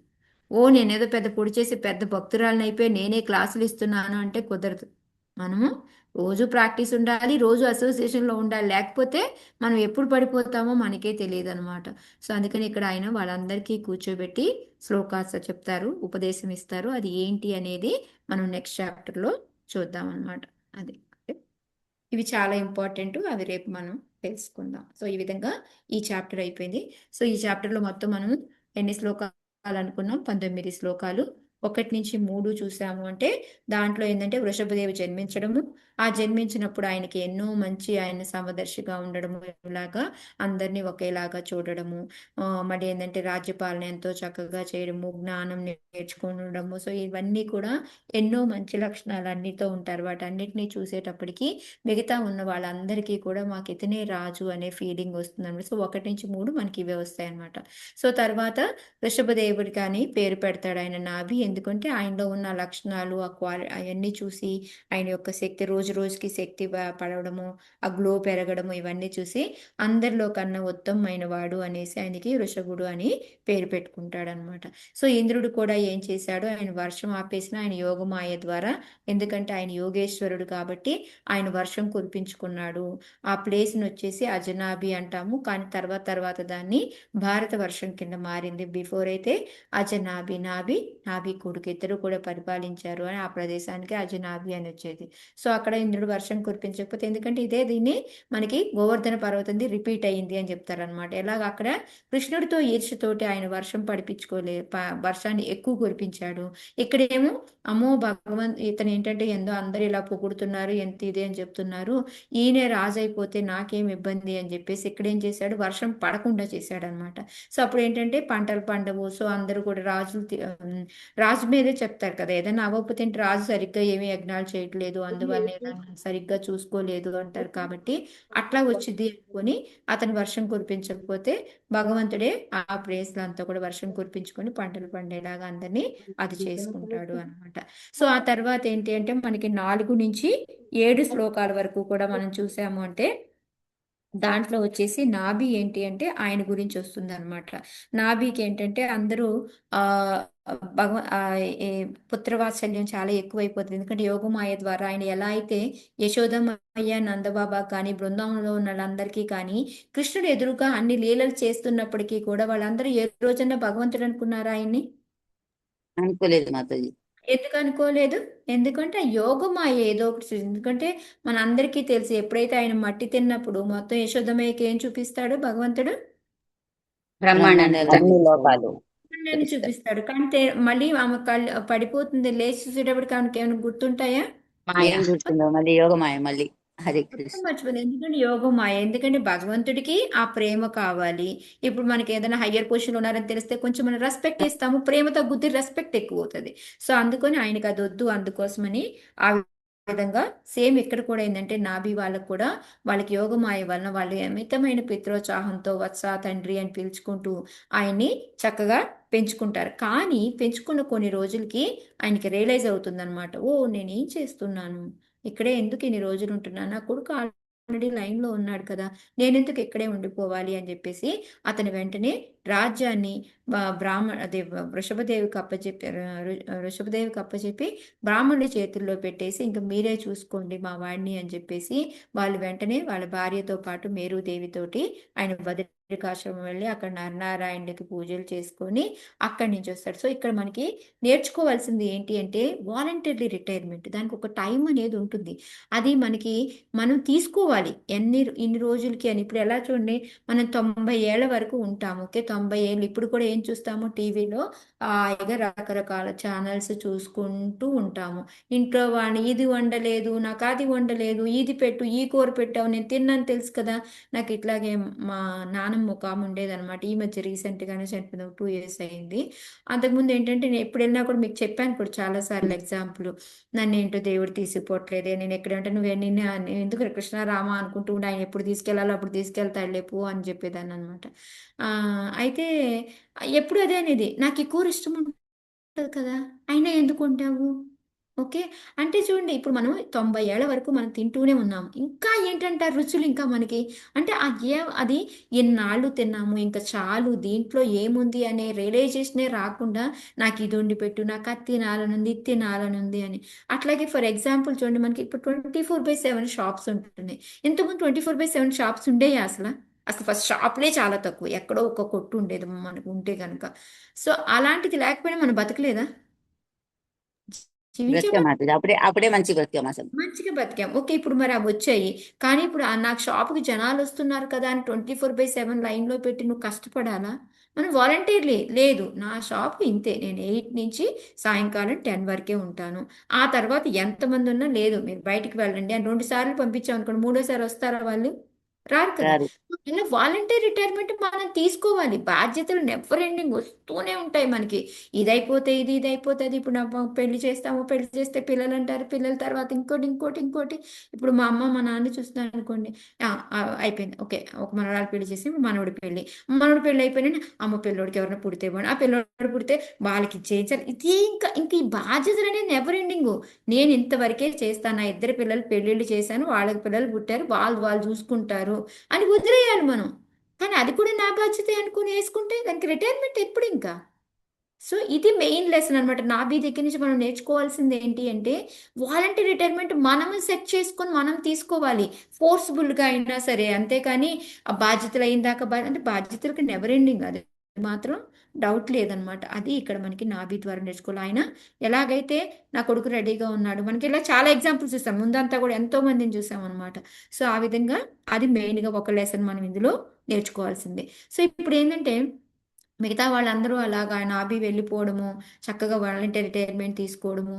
నేనేదో పెద్ద పొడి చేసి పెద్ద భక్తురాలని అయిపోయి నేనే క్లాసులు ఇస్తున్నాను అంటే కుదరదు. మనము రోజు ప్రాక్టీస్ ఉండాలి, రోజు అసోసియేషన్లో ఉండాలి, లేకపోతే మనం ఎప్పుడు పడిపోతామో మనకే తెలియదు అనమాట. సో అందుకని ఇక్కడ ఆయన వాళ్ళందరికీ కూర్చోబెట్టి శ్లోకాస్ చెప్తారు, ఉపదేశం ఇస్తారు. అది ఏంటి అనేది మనం నెక్స్ట్ చాప్టర్లో చూద్దాం అనమాట. అది ఇవి చాలా ఇంపార్టెంట్, అవి రేపు మనం తెలుసుకుందాం. సో ఈ విధంగా ఈ చాప్టర్ అయిపోయింది. సో ఈ చాప్టర్లో మొత్తం మనం ఎన్ని శ్లోకాలు అనుకున్నాం? 19 శ్లోకాలు. 1 నుంచి 3 చూసాము అంటే దాంట్లో ఏంటంటే వృషభదేవి జన్మించడము, ఆ జన్మించినప్పుడు ఆయనకి ఎన్నో మంచి, ఆయన సమదర్శిగా ఉండడము, ఇలాగా అందరినీ ఒకేలాగా చూడడము, మరి ఏంటంటే రాజ్యపాలన ఎంతో చక్కగా చేయడము, జ్ఞానం నేర్చుకోవడము. సో ఇవన్నీ కూడా ఎన్నో మంచి లక్షణాలు అన్నితో ఉంటారు. వాటన్నిటిని చూసేటప్పటికి మిగతా ఉన్న వాళ్ళందరికీ కూడా మాకు ఇతనే రాజు అనే ఫీలింగ్ వస్తుంది అనమాట. సో 1 నుంచి 3 మనకి ఇవే వస్తాయి అనమాట. సో తర్వాత వృషభదేవుడి కానీ పేరు పెడతాడు ఆయన నాభి, ఎందుకంటే ఆయనలో ఉన్న లక్షణాలు అవన్నీ చూసి ఆయన యొక్క శక్తి రోజు రోజుకి శక్తి పడవడము, ఆ గ్లో పెరగడము ఇవన్నీ చూసి అందరిలో కన్నా ఉత్తమమైన వాడు అనేసి ఆయనకి వృషభుడు అని పేరు పెట్టుకుంటాడనమాట. సో ఇంద్రుడు కూడా ఏం చేశాడు, ఆయన వర్షం ఆపేసిన ఆయన యోగమాయ ద్వారా, ఎందుకంటే ఆయన యోగేశ్వరుడు కాబట్టి ఆయన వర్షం కురిపించుకున్నాడు. ఆ ప్లేస్ని వచ్చేసి అజనాభి అంటాము, కానీ తర్వాత దాన్ని భారత వర్షం కింద మారింది. బిఫోర్ అయితే అజనాభి, నాభి కొడుకు ఇద్దరు కూడా పరిపాలించారు అని ఆ ప్రదేశానికి అజనాభి అని వచ్చేది. సో అక్కడ ఇంద్రుడు వర్షం కురిపించకపోతే, ఎందుకంటే ఇదే దీన్ని మనకి గోవర్ధన పర్వతంది రిపీట్ అయ్యింది అని చెప్తారనమాట. ఎలాగ అక్కడ కృష్ణుడితో ఈర్ష్యతోటి ఆయన వర్షం వర్షాన్ని ఎక్కువ కురిపించాడు. ఇక్కడేమో అమ్మో ఇతను ఏంటంటే ఎంతో అందరు ఇలా పొగుడుతున్నారు, ఎంత ఇదే అని చెప్తున్నారు, ఈయనే రాజు అయిపోతే నాకేం ఇబ్బంది అని చెప్పేసి ఇక్కడ ఏం చేశాడు, వర్షం పడకుండా చేశాడు అనమాట. సో అప్పుడు ఏంటంటే పంటలు పండవు. సో అందరూ కూడా రాజు మీదే చెప్తారు కదా, ఏదైనా అవ్వకపోతే రాజు సరిగ్గా ఏమీ యజ్ఞాలు చేయట్లేదు, అందువల్ల ఏదైనా సరిగ్గా చూసుకోలేదు అంటారు. కాబట్టి అట్లా వచ్చింది అనుకొని అతను వర్షం కురిపించకపోతే భగవంతుడే ఆ ప్లేస్ లో అంతా కూడా వర్షం కురిపించుకొని పంటలు పండేలాగా అందరినీ అది చేసుకుంటాడు అనమాట. సో ఆ తర్వాత ఏంటి అంటే మనకి 4 నుంచి 7 శ్లోకాల వరకు కూడా మనం చూసాము అంటే దాంట్లో వచ్చేసి నాభి ఏంటి అంటే ఆయన గురించి వస్తుంది అనమాట. నాభికి ఏంటంటే అందరూ ఆ పుత్రవాత్సల్యం చాలా ఎక్కువైపోతుంది. ఎందుకంటే యోగమాయ ద్వారా ఆయన ఎలా అయితే యశోదమయ్య, నందబాబా కానీ బృందావనంలో ఉన్న వాళ్ళందరికీ కానీ కృష్ణుడు ఎదురుగా అన్ని లీలలు చేస్తున్నప్పటికీ కూడా వాళ్ళందరూ ఏ రోజన్నా భగవంతుడు అనుకున్నారా ఆయన్ని? అనుకోలేదు మాతాజీ. ఎందుకు అనుకోలేదు? ఎందుకంటే ఆ యోగమాయ ఏదో ఒకటి. ఎందుకంటే మన అందరికీ తెలిసి ఎప్పుడైతే ఆయన మట్టి తిన్నప్పుడు మొత్తం యశోదమయ్యకి ఏం చూపిస్తాడు భగవంతుడు? బ్రహ్మాండాన్ని అన్ని లోపాలు అని చూపిస్తాడు. కానీ మళ్ళీ ఆమె కళ్ళు పడిపోతుంది, లేచి చూసేటప్పటికి ఆమెకి ఏమైనా గుర్తుంటాయా? మాయ. ఏం గుర్తుందో మళ్ళీ యోగమాయ మళ్ళీ. హరే మొత్తం కృష్ణ. మర్చిపోయింది. ఎందుకంటే యోగమాయ. ఎందుకంటే భగవంతుడికి ఆ ప్రేమ కావాలి. ఇప్పుడు మనకి ఏదైనా హయ్యర్ పొజిషన్ ఉన్నారని తెలిస్తే కొంచెం మనం రెస్పెక్ట్ ఇస్తాము, ప్రేమ తగ్గుద్ది, రెస్పెక్ట్ ఎక్కువ అవుతుంది. సో అందుకని ఆయనకి అది వద్దు. అందుకోసమని ఆ విధంగా సేమ్ ఇక్కడ కూడా ఏంటంటే నాభి వాళ్ళకు కూడా వాళ్ళకి యోగమాయ వలన వాళ్ళు అమితమైన పిత్రోత్సాహంతో వత్స తండ్రి అని పిలుచుకుంటూ ఆయన్ని చక్కగా పెంచుకుంటారు. కానీ పెంచుకున్న కొన్ని రోజులకి ఆయనకి రియలైజ్ అవుతుంది అనమాట, ఓ నేనేం చేస్తున్నాను ఇక్కడే, ఎందుకు ఇన్ని రోజులు ఉంటున్నాను, నా కొడుకు ఆల్రెడీ లైన్లో ఉన్నాడు కదా, నేనెందుకు ఇక్కడే ఉండిపోవాలి అని చెప్పేసి అతను వెంటనే రాజ్యాన్ని వృషభదేవికి అప్పచెప్పి బ్రాహ్మణుడి చేతుల్లో పెట్టేసి ఇంకా మీరే చూసుకోండి మా వాడిని అని చెప్పేసి వాళ్ళు వెంటనే వాళ్ళ భార్యతో పాటు మేరుదేవితోటి ఆయన బద్రికాశ్రమం వెళ్ళి అక్కడ నరనారాయణుడికి పూజలు చేసుకొని అక్కడి నుంచి వస్తాడు. సో ఇక్కడ మనకి నేర్చుకోవాల్సింది ఏంటి అంటే వాలంటరీ రిటైర్మెంట్. దానికి ఒక టైం అనేది ఉంటుంది, అది మనం తీసుకోవాలి ఇన్ని రోజులకి అని. ఇప్పుడు ఎలా చూడండి, మనం 90 ఏళ్ల వరకు ఉంటాము. ఓకే, 90 ఏళ్ళు. ఇప్పుడు కూడా ఏం చూస్తాము టీవీలో, హాయిగా రకరకాల ఛానల్స్ చూసుకుంటూ ఉంటాము. ఇంట్లో వాడిని ఇది వండలేదు, నాకు అది వండలేదు, ఇది పెట్టు, ఈ కూర పెట్టావు, నేను తిన్నాను తెలుసు కదా. నాకు ఇట్లాగే మా నాన్నమ్మ ఒక ఆమె ఉండేదన్నమాట. ఈ మధ్య రీసెంట్గానే చనిపోయింది, 2 years అయింది. అంతకుముందు ఏంటంటే నేను ఎప్పుడు వెళ్ళినా కూడా మీకు చెప్పాను కూడా చాలాసార్లు ఎగ్జాంపుల్, నన్ను ఏంటో దేవుడు తీసుకుపోవట్లేదే, నేను ఎక్కడంటే నిన్న ఎందుకు కృష్ణారామ అనుకుంటూ ఉండే, ఆయన ఎప్పుడు తీసుకెళ్ళాలో అప్పుడు తీసుకెళ్తాడులే పో అని చెప్పేదాన్ని అనమాట. అయితే ఎప్పుడు అదే అనేది, నాకు ఈ కూర ఇష్టం ఉంటుంది కదా, అయినా ఎందుకు ఉంటావు? ఓకే, అంటే చూడండి ఇప్పుడు మనం 90 ఏళ్ల వరకు మనం తింటూనే ఉన్నాము. ఇంకా ఏంటంటే రుచులు ఇంకా మనకి అంటే అది ఎన్నాళ్ళు తిన్నాము ఇంకా చాలు, దీంట్లో ఏముంది అనే రియలైజేషనే రాకుండా నాకు ఇది వండి పెట్టు, నాకు అది తినాలనుంది, ఇది తినాలనుంది అని. అట్లాగే ఫర్ ఎగ్జాంపుల్ చూడండి, మనకి ఇప్పుడు 24/7 షాప్స్ ఉంటున్నాయి. ఇంతకుముందు 24/7 షాప్స్ ఉండేవి అసలు ఫస్ట్ షాప్లే చాలా తక్కువ, ఎక్కడో ఒక కొట్టు ఉండేది మనకు ఉంటే కనుక. సో అలాంటిది లేకపోయినా మనం బతకలేదా? బ్రతికాం మాతాజీ. అప్పుడే మంచిగా బ్రతికాం అసలు. మంచిగా బతికాం. ఓకే, ఇప్పుడు మరి అవి వచ్చాయి, కానీ ఇప్పుడు నాకు షాపుకి జనాలు వస్తున్నారు కదా అని 24/7 లైన్లో పెట్టి నువ్వు కష్టపడాలా? మనం వాలంటీర్లీ లేదు, నా షాప్ ఇంతే, నేను 8 నుంచి సాయంకాలం 10 వరకే ఉంటాను, ఆ తర్వాత ఎంతమంది ఉన్నా లేదు మీరు బయటికి వెళ్ళండి అని 2 సార్లు పంపించాం అనుకోండి, 3వ సారి వస్తారా వాళ్ళు? రారు కదా. ఇలా వాలంటీర్ రిటైర్మెంట్ మనం తీసుకోవాలి. బాధ్యతలు నెవర్ ఎండింగ్ వస్తూనే ఉంటాయి మనకి. ఇదైపోతే ఇది, ఇదైపోతే అది. ఇప్పుడు పెళ్లి చేస్తాము, పెళ్లి చేస్తే పిల్లలు అంటారు, పిల్లల తర్వాత ఇంకోటి ఇంకోటి ఇంకోటి. ఇప్పుడు మా అమ్మ మా నాన్న చూస్తున్నారు అనుకోండి, అయిపోయింది, ఓకే, ఒక మనవరాలు పెళ్లి చేసి మనవడి పెళ్లి, మనవడి పెళ్లి అయిపోయినా అమ్మ పిల్లోడికి ఎవరైనా పుడితే బాగుండు, ఆ పిల్లోడు పుడితే వాళ్ళకి చేయించాలి. ఇది ఇంకా ఇంకా ఈ బాధ్యతలు అనేది నెవర్ ఎండింగ్. నేను ఇంతవరకే చేస్తాను, నా ఇద్దరు పిల్లలు పెళ్ళిళ్ళు చేశాను, వాళ్ళకి పిల్లలు పుట్టారు, వాళ్ళు వాళ్ళు చూసుకుంటారు అని వదిలేయాలి మనం. కానీ అది కూడా నా బాధ్యత అనుకుని వేసుకుంటే దానికి రిటైర్మెంట్ ఎప్పుడు ఇంకా? సో ఇది మెయిన్ లెసన్ అనమాట. నాభి దగ్గర నుంచి మనం నేర్చుకోవాల్సింది ఏంటి అంటే, వాలంటీర్ రిటైర్మెంట్ మనం సెట్ చేసుకొని మనం తీసుకోవాలి, ఫోర్స్ఫుల్గా అయినా సరే. అంతేకాని ఆ బాధ్యతలు అయిన దాకా అంటే బాధ్యతలకు నెవర్ ఎండింగ్, అది మాత్రం డౌట్ లేదనమాట. అది ఇక్కడ మనకి నాభి ద్వారా నేర్చుకోవాలి. ఆయన ఎలాగైతే నా కొడుకు రెడీగా ఉన్నాడు, మనకి ఇలా చాలా ఎగ్జాంపుల్స్ చూస్తాం, ముందంతా కూడా ఎంతో మందిని చూసాం అనమాట. సో ఆ విధంగా అది మెయిన్గా ఒక లెసన్ మనం ఇందులో నేర్చుకోవాల్సిందే. సో ఇప్పుడు ఏంటంటే మిగతా వాళ్ళందరూ అలాగా నాభి వెళ్ళిపోవడము, చక్కగా వాలంటీర్ రిటైర్మెంట్ తీసుకోవడము,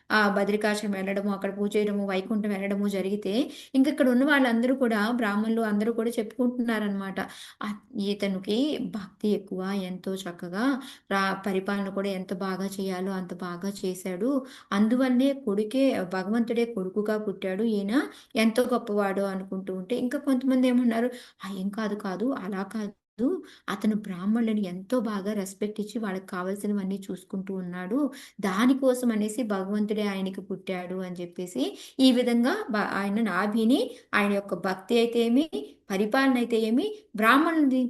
ఆ బద్రికాశ్రమం వెళ్ళడము, అక్కడ పూజ చేయడము, వైకుంఠం వెళ్ళడము జరిగితే, ఇంక ఇక్కడ ఉన్న వాళ్ళందరూ కూడా బ్రాహ్మణులు అందరూ కూడా చెప్పుకుంటున్నారనమాట. ఇతనికి భక్తి ఎక్కువ, ఎంతో చక్కగా పరిపాలన కూడా ఎంత బాగా చేయాలో అంత బాగా చేశాడు, అందువల్లే భగవంతుడే కొడుకుగా పుట్టాడు, ఈయన ఎంతో గొప్పవాడు అనుకుంటూ ఉంటే, ఇంకా కొంతమంది ఏమన్నారు, ఏం కాదు కాదు అలా కాదు, అతను బ్రాహ్మణులను ఎంతో బాగా రెస్పెక్ట్ ఇచ్చి వాళ్ళకి కావాల్సినవన్నీ చూసుకుంటూ ఉన్నాడు, దానికోసం అనేసి భగవంతుడే ఆయనకి పుట్టాడు అని చెప్పేసి ఈ విధంగా ఆయన నాభిని, ఆయన యొక్క భక్తి అయితే ఏమి, పరిపాలన అయితే ఏమి, బ్రాహ్మణుని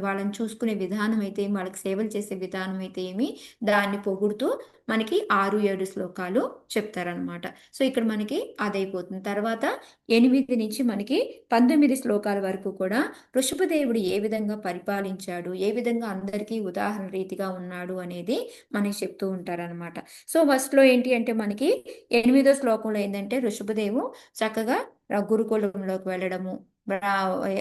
వాళ్ళని చూసుకునే విధానం అయితే ఏమి, వాళ్ళకి సేవలు చేసే విధానం అయితే ఏమి, దాన్ని పొగుడుతూ మనకి 6-7 శ్లోకాలు చెప్తారనమాట. సో ఇక్కడ మనకి అదైపోతుంది. తర్వాత 8 నుంచి మనకి 19 శ్లోకాల వరకు కూడా ఋషభదేవుడు ఏ విధంగా పరిపాలించాడు, ఏ విధంగా అందరికీ ఉదాహరణ రీతిగా ఉన్నాడు అనేది మనకి చెప్తూ ఉంటారనమాట. సో ఫస్ట్లో ఏంటి అంటే మనకి 8వ శ్లోకంలో ఏంటంటే ఋషభదేవు చక్కగా గురుకులంలోకి వెళ్ళడము,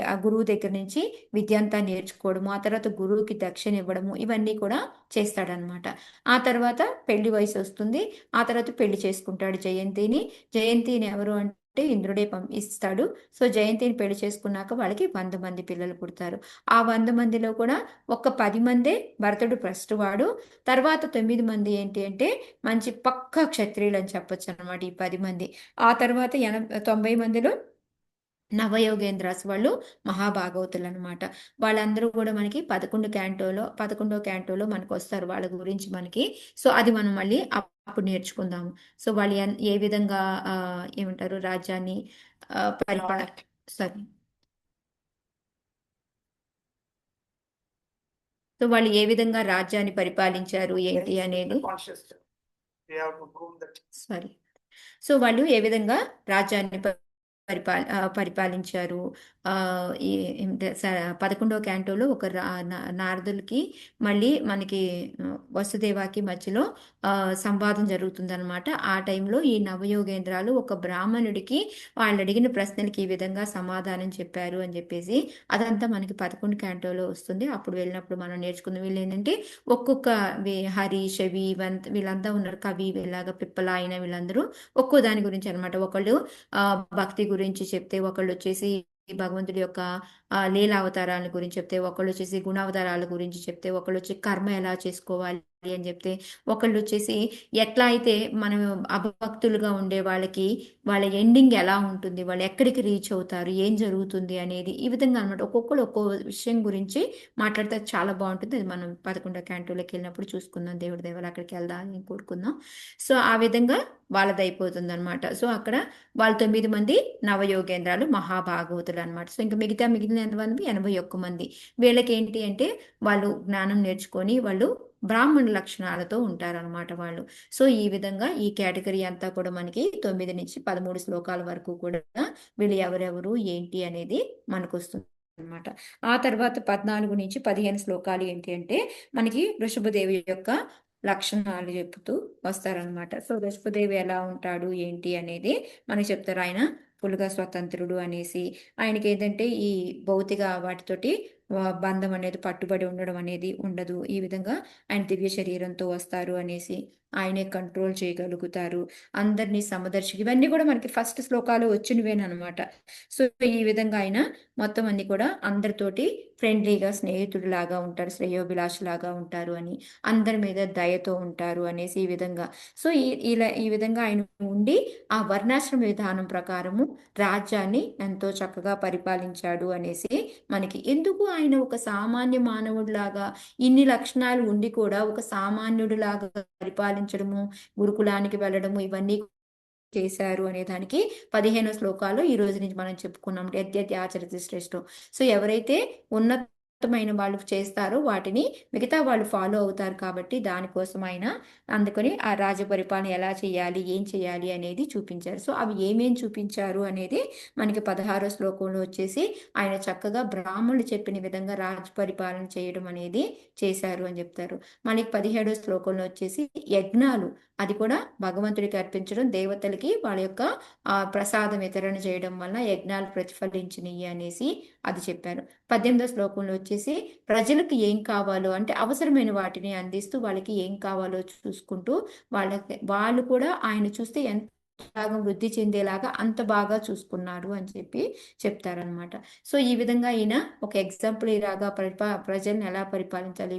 ఆ గురువు దగ్గర నుంచి విద్య అంతా నేర్చుకోవడము, ఆ తర్వాత గురువుకి దక్షిణ ఇవ్వడము, ఇవన్నీ కూడా చేస్తాడనమాట. ఆ తర్వాత పెళ్లి వయసు వస్తుంది, ఆ తర్వాత పెళ్లి చేసుకుంటాడు జయంతిని ఎవరు అంటే ఇంద్రుడే ఇస్తాడు. సో జయంతిని పెళ్లి చేసుకున్నాక వాళ్ళకి 100 మంది పిల్లలు పుడతారు. ఆ 100 మందిలో కూడా ఒక 10 మందే భరతుడు ఫస్ట్ వాడు, తర్వాత 9 మంది ఏంటి అంటే మంచి పక్కా క్షత్రియులు అని చెప్పొచ్చు అనమాట ఈ 10 మంది. ఆ తర్వాత 90 మందిలో నవయోగేంద్రాస్ వాళ్ళు మహాభాగవతులు అనమాట. వాళ్ళందరూ కూడా మనకి 11వ క్యాంటోలో మనకు వస్తారు, వాళ్ళ గురించి మనకి. సో అది మనం మళ్ళీ అప్పుడు నేర్చుకుందాము. సో వాళ్ళు ఏ విధంగా ఏమంటారు రాజ్యాన్ని సారీ సో వాళ్ళు ఏ విధంగా రాజ్యాన్ని పరిపాలించారు ఏంటి అనేది, సారీ సో వాళ్ళు ఏ విధంగా రాజ్యాన్ని పరిపాలించారు. 11వ క్యాంటోలో ఒక నారదులకి మళ్ళీ మనకి వసుదేవాకి మధ్యలో సంవాదం జరుగుతుందన్నమాట. ఆ టైంలో ఈ నవయోగేంద్రాలు ఒక బ్రాహ్మణుడికి వాళ్ళు అడిగిన ప్రశ్నలకి ఈ విధంగా సమాధానం చెప్పారు అని చెప్పేసి అదంతా మనకి 11 క్యాంటోలో వస్తుంది. అప్పుడు వెళ్ళినప్పుడు మనం నేర్చుకుందాం. వీళ్ళు ఏంటంటే ఒక్కొక్క హరి శవి వీళ్ళంతా ఉన్నారు, కవి ఇలాగా పిప్పల ఆయన వీళ్ళందరూ ఒక్కో దాని గురించి అనమాట. ఒకళ్ళు భక్తి గురించి చెప్తే, ఒకళ్ళు వచ్చేసి భగవంతుడి యొక్క లీలావతారాల గురించి చెప్తే, ఒకళ్ళు వచ్చేసి గుణావతారాల గురించి చెప్తే, ఒకళ్ళు వచ్చి కర్మ ఎలా చేసుకోవాలి అని చెప్తే, ఒకళ్ళు వచ్చేసి ఎట్లా అయితే మనం అభక్తులుగా ఉండే వాళ్ళకి వాళ్ళ ఎండింగ్ ఎలా ఉంటుంది, వాళ్ళు ఎక్కడికి రీచ్ అవుతారు, ఏం జరుగుతుంది అనేది, ఈ విధంగా అనమాట. ఒక్కొక్కరు ఒక్కో విషయం గురించి మాట్లాడితే చాలా బాగుంటుంది. అది మనం 11వ క్యాంటోలోకి వెళ్ళినప్పుడు చూసుకుందాం. దేవుడి దేవాలు అక్కడికి వెళ్దామని కోరుకుందాం. సో ఆ విధంగా వాళ్ళది అయిపోతుంది అనమాట. సో అక్కడ వాళ్ళు 9 మంది నవయోగేంద్రాలు మహాభాగవతులు అనమాట. సో ఇంకా మిగిలిన ఎంతమంది 81 మంది. వీళ్ళకి ఏంటి అంటే వాళ్ళు జ్ఞానం నేర్చుకొని వాళ్ళు బ్రాహ్మణ లక్షణాలతో ఉంటారనమాట వాళ్ళు. సో ఈ విధంగా ఈ కేటగిరీ అంతా కూడా మనకి 9 నుంచి 13 శ్లోకాల వరకు కూడా వీళ్ళు ఎవరెవరు ఏంటి అనేది మనకు వస్తుంది అనమాట. ఆ తర్వాత 14 నుంచి 15 శ్లోకాలు ఏంటి అంటే మనకి వృషభదేవి యొక్క లక్షణాలు చెప్తూ వస్తారనమాట. సో వృషభదేవి ఎలా ఉంటాడు ఏంటి అనేది మనకి చెప్తారు. ఆయన ఫుల్గా స్వతంత్రుడు అనేసి, ఆయనకి ఏంటంటే ఈ భౌతిక వాటితోటి బంధం అనేది పట్టుబడి ఉండడం అనేది ఉండదు. ఈ విధంగా ఆయన దివ్య శరీరంతో వస్తారు అనేసి ఆయనే కంట్రోల్ చేయగలుగుతారు. అందరినీ సమదర్శికి ఇవన్నీ కూడా మనకి ఫస్ట్ శ్లోకాలు వచ్చినవేనమాట. సో ఈ విధంగా ఆయన మొత్తం అన్ని కూడా అందరితోటి ఫ్రెండ్లీగా స్నేహితుడిలాగా ఉంటారు, శ్రేయోభిలాషలాగా ఉంటారు అని, అందరి మీద దయతో ఉంటారు అనేసి ఈ విధంగా. సో ఈ విధంగా ఆయన ఉండి ఆ వర్ణాశ్రమ విధానం ప్రకారము రాజ్యాన్ని ఎంతో చక్కగా పరిపాలించాడు అనేసి మనకి. ఎందుకు ఆయన ఒక సామాన్య మానవుడిలాగా ఇన్ని లక్షణాలు ఉండి కూడా ఒక సామాన్యుడిలాగా పరిపాలించడము, గురుకులానికి వెళ్ళడము ఇవన్నీ చేశారు అనే దానికి 15వ శ్లోకాలు ఈ రోజు నుంచి మనం చెప్పుకున్నాం. యద్యత్ ఆచరతి శ్రేష్టం. సో ఎవరైతే ఉన్నతమైన వాళ్ళు చేస్తారో వాటిని మిగతా వాళ్ళు ఫాలో అవుతారు కాబట్టి దానికోసం ఆయన అందుకని ఆ రాజ్య పరిపాలన ఎలా చేయాలి, ఏం చేయాలి అనేది చూపించారు. సో అవి ఏమేం చూపించారు అనేది మనకి 16వ శ్లోకంలో వచ్చేసి ఆయన చక్కగా బ్రాహ్మణులు చెప్పిన విధంగా రాజ్య పరిపాలన చేయడం అనేది చేశారు అని చెప్తారు. మనకి 17వ శ్లోకంలో వచ్చేసి యజ్ఞాలు, అది కూడా భగవంతుడికి అర్పించడం, దేవతలకి వాళ్ళ యొక్క ప్రసాదం వితరణ చేయడం వల్ల యజ్ఞాలు ప్రతిఫలించినవి అనేసి అది చెప్పారు. 18వ శ్లోకంలో వచ్చేసి ప్రజలకు ఏం కావాలో అంటే అవసరమైన వాటిని అందిస్తూ వాళ్ళకి ఏం కావాలో చూసుకుంటూ వాళ్ళు కూడా ఆయన చూస్తే ఎంత బాగా వృద్ధి చెందేలాగా అంత బాగా చూసుకున్నారు అని చెప్పి చెప్తారనమాట. సో ఈ విధంగా ఈయన ఒక ఎగ్జాంపుల్ లాగా ప్రజల్ని ఎలా పరిపాలించాలి,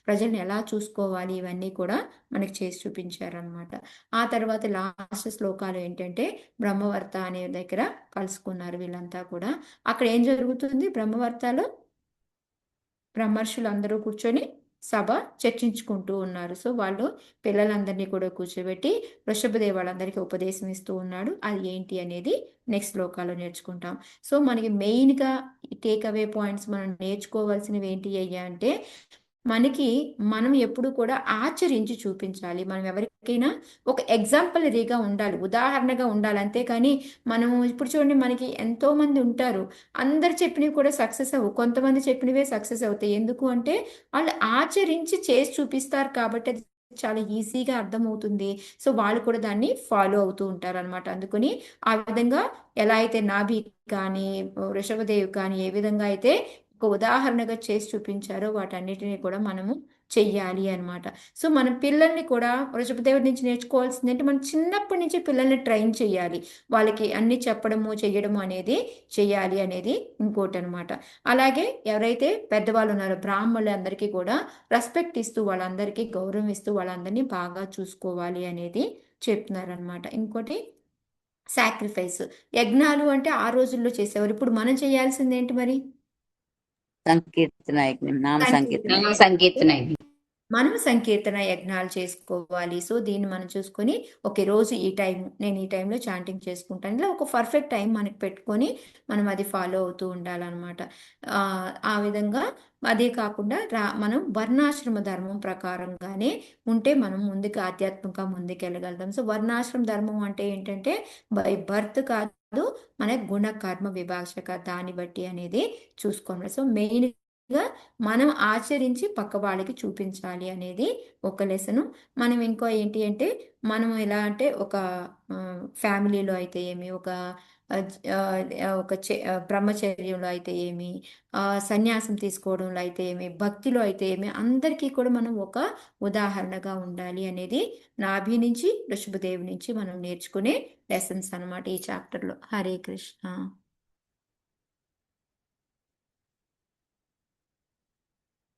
ప్రజల్ని ఎలా చూసుకోవాలి ఇవన్నీ కూడా మనకి చేసి చూపించారనమాట. ఆ తర్వాత లాస్ట్ శ్లోకాలు ఏంటంటే బ్రహ్మవర్త అనే దగ్గర కలుసుకున్నారు వీళ్ళంతా కూడా. అక్కడ ఏం జరుగుతుంది, బ్రహ్మవర్తలో బ్రహ్మర్షులు అందరూ కూర్చొని సభ చర్చించుకుంటూ ఉన్నారు. సో వాళ్ళు పిల్లలందరినీ కూడా కూర్చోబెట్టి వృషభదేవ్ వాళ్ళందరికీ ఉపదేశం ఇస్తూ ఉన్నాడు. అది ఏంటి అనేది నెక్స్ట్ శ్లోకాల్లో నేర్చుకుంటాం. సో మనకి మెయిన్గా టేక్ అవే పాయింట్స్ మనం నేర్చుకోవాల్సినవి ఏంటి అయ్యా అంటే మనం ఎప్పుడు కూడా ఆచరించి చూపించాలి. మనం ఎవరికైనా ఒక ఎగ్జాంపులరీగా ఉండాలి, ఉదాహరణగా ఉండాలి. అంతేకాని మనం ఇప్పుడు చూడండి మనకి ఎంతో మంది ఉంటారు, అందరు చెప్పినవి కూడా సక్సెస్ అవ్వు, కొంతమంది చెప్పినవే సక్సెస్ అవుతాయి. ఎందుకు అంటే వాళ్ళు ఆచరించి చేసి చూపిస్తారు కాబట్టి అది చాలా ఈజీగా అర్థమవుతుంది. సో వాళ్ళు కూడా దాన్ని ఫాలో అవుతూ ఉంటారు అనమాట. అందుకని ఆ విధంగా ఎలా అయితే నాభి కానీ వృషభదేవి కానీ ఏ విధంగా అయితే ఒక ఉదాహరణగా చేసి చూపించారో వాటన్నిటిని కూడా మనము చెయ్యాలి అనమాట. సో మన పిల్లల్ని కూడా వృషభదేవుడి నుంచి నేర్చుకోవాల్సింది అంటే మనం చిన్నప్పటి నుంచి పిల్లల్ని ట్రైన్ చేయాలి. వాళ్ళకి అన్ని చెప్పడము చెయ్యడము అనేది చెయ్యాలి అనేది ఇంకోటి అనమాట. అలాగే ఎవరైతే పెద్దవాళ్ళు ఉన్నారో బ్రాహ్మణులందరికీ కూడా రెస్పెక్ట్ ఇస్తూ వాళ్ళందరికీ గౌరవం ఇస్తూ వాళ్ళందరినీ బాగా చూసుకోవాలి అనేది చెప్తున్నారనమాట. ఇంకోటి సాక్రిఫైస్, యజ్ఞాలు అంటే ఆ రోజుల్లో చేసేవారు. ఇప్పుడు మనం చేయాల్సింది ఏంటి మరి? సంకీర్తన యజ్ఞం, నామ సంకీర్తన. సంకీర్తన మనం సంకీర్తన యజ్ఞాలు చేసుకోవాలి. సో దీన్ని మనం చూసుకొని ఒకే రోజు నేను ఈ టైంలో చాంటింగ్ చేసుకుంటాను, ఇలా ఒక పర్ఫెక్ట్ టైం మనకి పెట్టుకొని మనం అది ఫాలో అవుతూ ఉండాలన్నమాట. ఆ విధంగా అదే కాకుండా మనం వర్ణాశ్రమ ధర్మం ప్రకారంగానే ఉంటే మనం ముందుకు ఆధ్యాత్మికంగా ముందుకు వెళ్ళగలుగుతాం. సో వర్ణాశ్రమ ధర్మం అంటే ఏంటంటే బై బర్త్ కాదు, మన గుణ కర్మ విభాషక దాన్ని బట్టి అనేది చూసుకోవాలి. సో మెయిన్గా మనం ఆచరించి పక్క వాళ్ళకి చూపించాలి అనేది ఒక లెసను. మనం ఇంకో ఏంటి అంటే మనం ఎలా అంటే ఒక ఫ్యామిలీలో అయితే ఏమి, ఒక బ్రహ్మచర్యంలో అయితే ఏమి, సన్యాసం తీసుకోవడంలో అయితే ఏమి, భక్తిలో అయితే ఏమి, అందరికీ కూడా మనం ఒక ఉదాహరణగా ఉండాలి అనేది నాభి నుంచి వృషభదేవి నుంచి మనం నేర్చుకునే లెసన్స్ అనమాట ఈ చాప్టర్లో. హరే కృష్ణ.